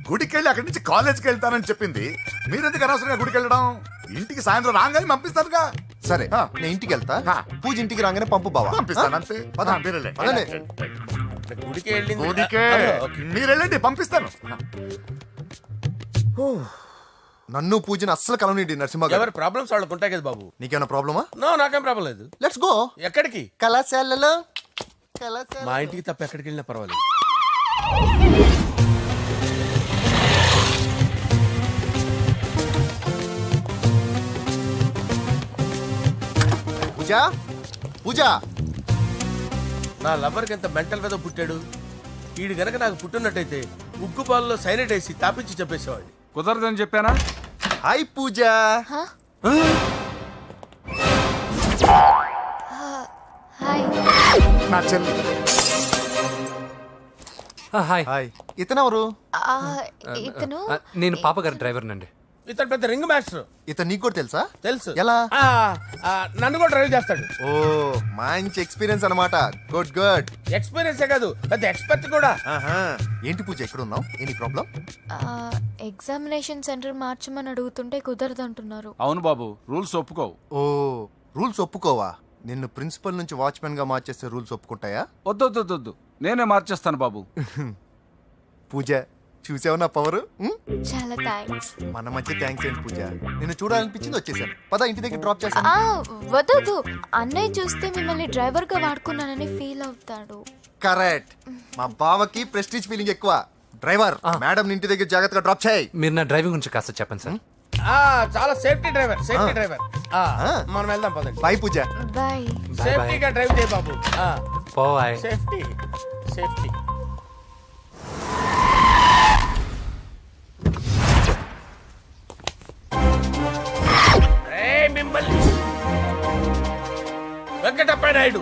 గుడికి వెళ్ళి అక్కడి నుంచి కాలేజ్కి వెళ్తానని చెప్పింది. మీరెందుకు అనవసరంగా గుడికి వెళ్ళడం? ఇంటికి సాయంత్రం రాగానే పంపిస్తానుగా. సరే ఆ. నేను ఇంటికి వెళ్తా ఆ. పూజ ఇంటికి రాగానే పంపు బావా పంపిస్తాను అంతే. పద. మీరు వెళ్ళండి. పదండి. గుడికి వెళ్ళింది. గుడికే మీరు వెళ్ళండి, పంపిస్తాను. నన్ను పూజని అస్సలు కలవనీయండి నరసింహ గారు. ఎవరి ప్రాబ్లమ్స్ వాళ్ళకు ఉంటాయి కదా బాబు. నీకేమైనా ప్రాబ్లమా? నో, నాకేం ప్రాబ్లం లేదు. Let's go. ఎక్కడికి? కళాశాలలో మా ఇంటికి తప్ప ఎక్కడికి వెళ్ళినా పర్వాలేదు. పూజ పూజ నా లవర్కి ఎంత మెంటల్ మీద పుట్టాడు. వీడు గనక నాకు పుట్టినట్టయితే ఉగ్గు పాలలో సైనట్ వేసి తాపించి చెప్పేసేవాడిని. కుదరదని చెప్పానా? హాయ్ పూజ. హాయ్. నా చెల్లి. హాయ్. హాయ్ ఇతనెవరు? ఇతను నేను పాప గారి డ్రైవర్ నండి. ఇతను పెద్ద రింగ్ మాస్టర్. ఇతను నీకు కూడా తెలుసా? తెలుసు. ఎలా? నన్ను కూడా డ్రైవ్ చేస్తాడు. ఓ మంచి ఎక్స్పీరియన్స్ అన్నమాట. Good good. ఎక్స్పీరియన్సే కాదు, పెద్ద ఎక్స్పర్ట్ కూడా. ఏంటి పూజ ఎక్కడ ఉన్నావు? Any problem? ఎగ్జామినేషన్ సెంటర్ మార్చమని అడుగుతుంటే కుదరదంటున్నారు. అవును బాబు, రూల్స్ ఒప్పుకోవు. ఓ రూల్స్ ఒప్పుకోవా? నిన్ను ప్రిన్సిపల్ నుంచి వాచ్మెన్ గా మార్చేస్తే రూల్స్ ఒప్పుకుంటాయా? వద్దు, నేనే మార్చేస్తాను బాబు. పూజ చూసావు నా పవర్? చాలా థ్యాంక్స్. మన మధ్య థ్యాంక్స్ ఏంటి పూజ, నిన్ను చూడాలనిపించింది వచ్చేసాను. పద ఇంటి దగ్గర డ్రాప్ చేస్తాను. వద్దు, అన్నయ్య చూస్తే మిమ్మల్ని డ్రైవర్ గా వాడుకున్నానని ఫీల్ అవుతాడు. కరెక్ట్. మా బావకి ప్రెస్టీజ్ ఫీలింగ్ ఎక్కువ. డ్రైవర్ మేడం ఇంటి దగ్గర జాగ్రత్తగా డ్రాప్ చేయి. మీరు నా డ్రైవింగ్ గురించి కాస్త చెప్పండి సార్. చాలా సేఫ్టీ డ్రైవర్. మనం వెళ్దాం పదండి. బాయ్ పూజ. బాయ్. సేఫ్టీగా డ్రైవ్ చేయ బాబు. పోవాయ్. సేఫ్టీ. మిమ్మల్ని వెంకటప్ప నాయుడు.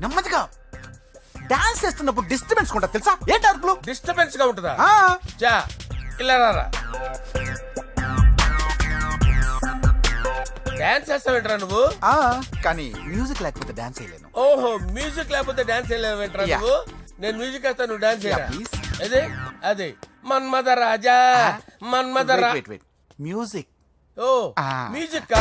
నెమ్మదిగా డాన్స్ చేస్తున్నప్పుడు డిస్టర్బెన్స్ ఉంటా తెలుసా? ఏంటి అరుపులు? డిస్టర్బెన్స్ గా ఉంటుందా? చా ఇలా రారా. డాన్స్ చేస్తావేంట్రా నువ్వు? కానీ మ్యూజిక్ లేకపోతే డాన్స్ చేయలేను. ఓహో, మ్యూజిక్ లేకపోతే డాన్స్ చేయలేవేంట్రా నువ్వు? నేను మ్యూజిక్ వేస్తాను, నువ్వు డాన్స్ చేయరా. అదే మన్మద రాజా. మ్యూజిక్. ఓ మ్యూజిక్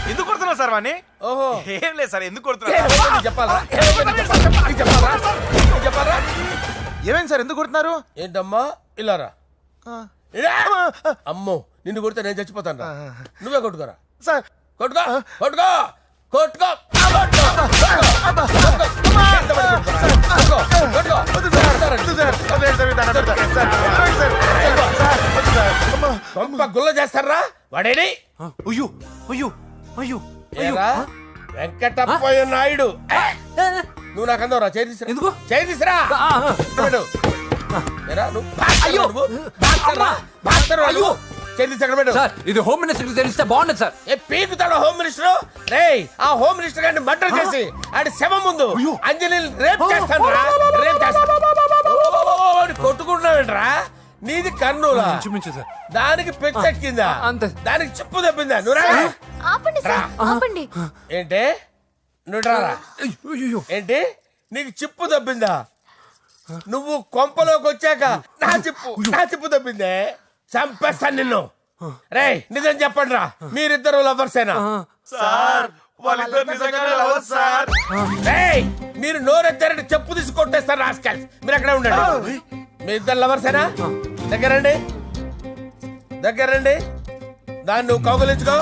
ఎందుకు కొడుతున్నావు సార్ వాణ్ణి? ఓహో ఏం లేదు సార్, ఎందుకు కొడుతున్నారు? చెప్పాలా? ఏమైంది సార్, ఎందుకు కొడుతున్నారు? ఏంటమ్మా ఇలారా. అమ్మో నిన్ను కొడితే నేను చచ్చిపోతాను. నువ్వే కొట్టుకోరా సార్. కొట్టుకో. గుల్ల చేస్తారా వాడేని? వెంకటప్పయ్య నాయుడు. నువ్వు నాకు అందవరా? చేతిసిరా. ఇది హోమ్ మినిస్టర్ తెలిస్తే బాగుండదు సార్. పీకుతాడు home minister. రేయ్ ఆ హోమ్ మినిస్టర్ గారిని మర్డర్ చేసి ఆడి శవం ముందు అంజలి రేప్ చేస్తాను. కొట్టుకుంటున్నావేంట్రా? నీది కర్నూలా? దానికి పెచ్చెక్కిందా? దానికి చెప్పు తప్పిందా? ఆపండి. ఏంటి నువ్వు రారా? ఏంటి నీకు చిప్పు తప్పిందా? నువ్వు కొంపలోకి వచ్చాక నా చిప్పు తప్పిందే. చంపేస్తాను నిన్ను. రేయ్ నిజం చెప్పండి రా, మీరిద్దరు లవర్సేనా? రేయ్ మీరు నోరెత్తారంటే చెప్పు తీసి కొట్టేస్తారు రాస్కల్స్. మీరు ఎక్కడ ఉండండి. మీ ఇద్దరు లవర్సేనా? దగ్గరండి. దాన్ని నువ్వు కౌగలించుకో.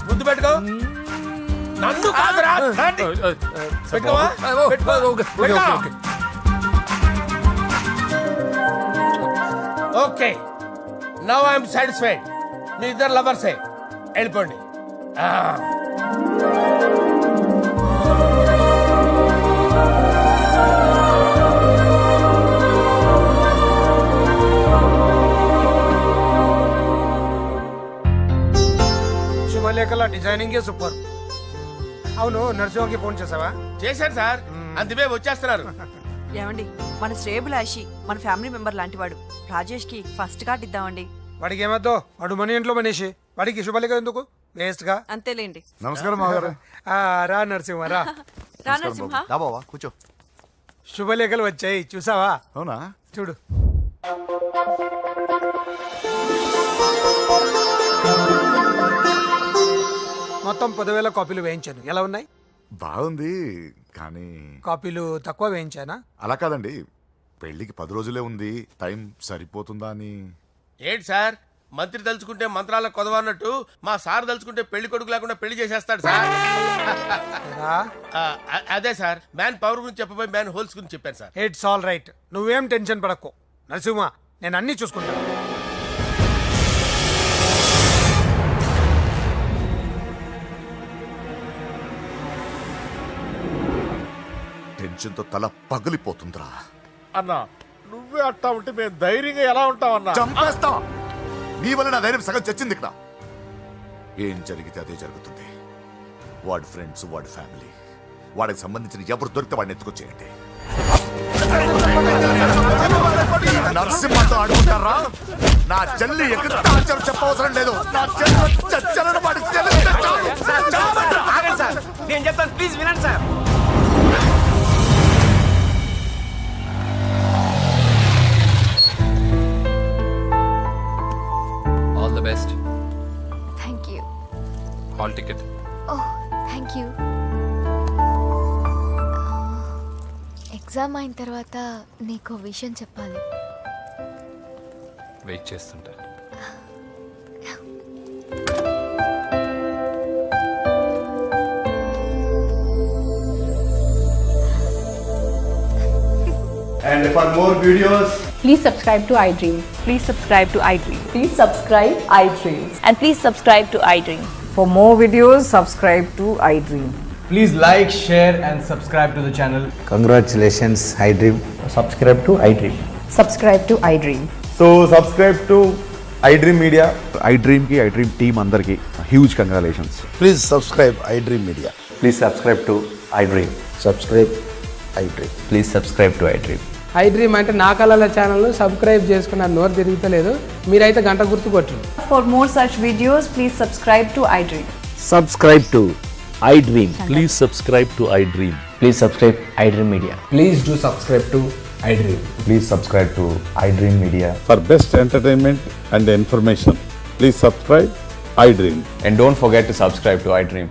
ముద్దు పెట్టుకో. నన్ను కాదురా. Okay now I'm satisfied. మీ ఇద్దరు లవర్సే, వెళ్ళిపోండి. శుభ డిజైనింగ్ సూపర్. అవును, నరసింహకి ఫోన్ చేసావా? చేశాను సార్, అందువే వచ్చేస్తున్నారు. ఏమండి, మన శ్రేయబులాషి మన ఫ్యామిలీ మెంబర్ లాంటివాడు. రాజేష్ కి ఫస్ట్ కార్డ్ ఇద్దామండి. వాడికి ఏమద్దో, వాడు మన ఇంట్లో మనిషి, వాడికి శుభలేఖ ఎందుకు వేస్ట్ గా. అంతేలేండి. నమస్కారం మామగారు. రా నరసింహ రా. రా నరసింహ. దా బావా కూర్చో. శుభలేఖలు వచ్చాయి, చూసావా? అవునా? చూడు. మొత్తం 10,000 కాపీలు వేయించాను. ఎలా ఉన్నాయి? బాగుంది, కానీ కాపీలు తక్కువ వేయించానా? అలా కాదండి, పెళ్లికి 10 రోజులే ఉంది, టైం సరిపోతుందా అని. ఏంటి సార్, మంత్రి తలుచుకుంటే మంత్రాలకు కొదవన్నట్టు మా సార్ తలుచుకుంటే పెళ్లి కొడుకు లేకుండా పెళ్లి చేసేస్తాడు సార్. రా. అదే సార్, మ్యాన్ పవర్ గురించి చెప్పబోయి మ్యాన్ హోల్స్ గురించి చెప్పాను సార్. ఇట్స్ ఆల్ రైట్, నువ్వేం టెన్షన్ పడకు నరసింహ, నేను అన్ని చూసుకుంటాను. టెన్షన్తో తల పగిలిపోతుందిరా. అన్నా నువ్వే అట్టా ఉంటే మేము ధైర్యంగా ఎలా ఉంటామన్నా? చంపేస్తా. నీ వల్ల నా ధైర్యం సగం చచ్చింది ఇక్కడ. ఏం జరిగితే అదే జరుగుతుంది. వాడి ఫ్రెండ్స్, వాడి ఫ్యామిలీ, వాడికి సంబంధించిన ఎవరు దొరికితే వాడిని ఎత్తుకొచ్చేయండి. నరసింహతో ఆడుకుంటారా? నా చెల్లి ఎక్కడ టార్చర్ చెప్పవసరం లేదు. నా చెల్లి చచ్చలను వాడి నేను చెప్తాను, ప్లీజ్ వినండి sir. All the best. Thank you. Hall ticket. Oh, thank you. Exam అయిన తర్వాత నీకు విషయం చెప్పాలి. వెయిట్ చేస్తుంటా. And for more videos, Please subscribe to iDream. Please subscribe to iDream. Please subscribe iDream. And please subscribe to iDream. For more videos, subscribe to iDream. Please like, share and subscribe to the channel. congratulations, iDream. Subscribe to iDream. Subscribe to iDream. So subscribe to iDream Media. iDream ki iDream team andarki huge congratulations. Please subscribe iDream media. Please subscribe to iDream. Subscribe iDream. Please subscribe to iDream. iDream అంటే నా కళల channel subscribe చేసుకున్న నోరు తిరుగుతలేదు, మీరైతే గంట గుర్తు కొట్టండి. For more such videos, please subscribe to iDream. Subscribe to iDream. Please subscribe to iDream. Please subscribe iDream Media. Please do subscribe to iDream. Please subscribe to iDream Media. For best entertainment and information, please subscribe iDream. And don't forget to subscribe to iDream.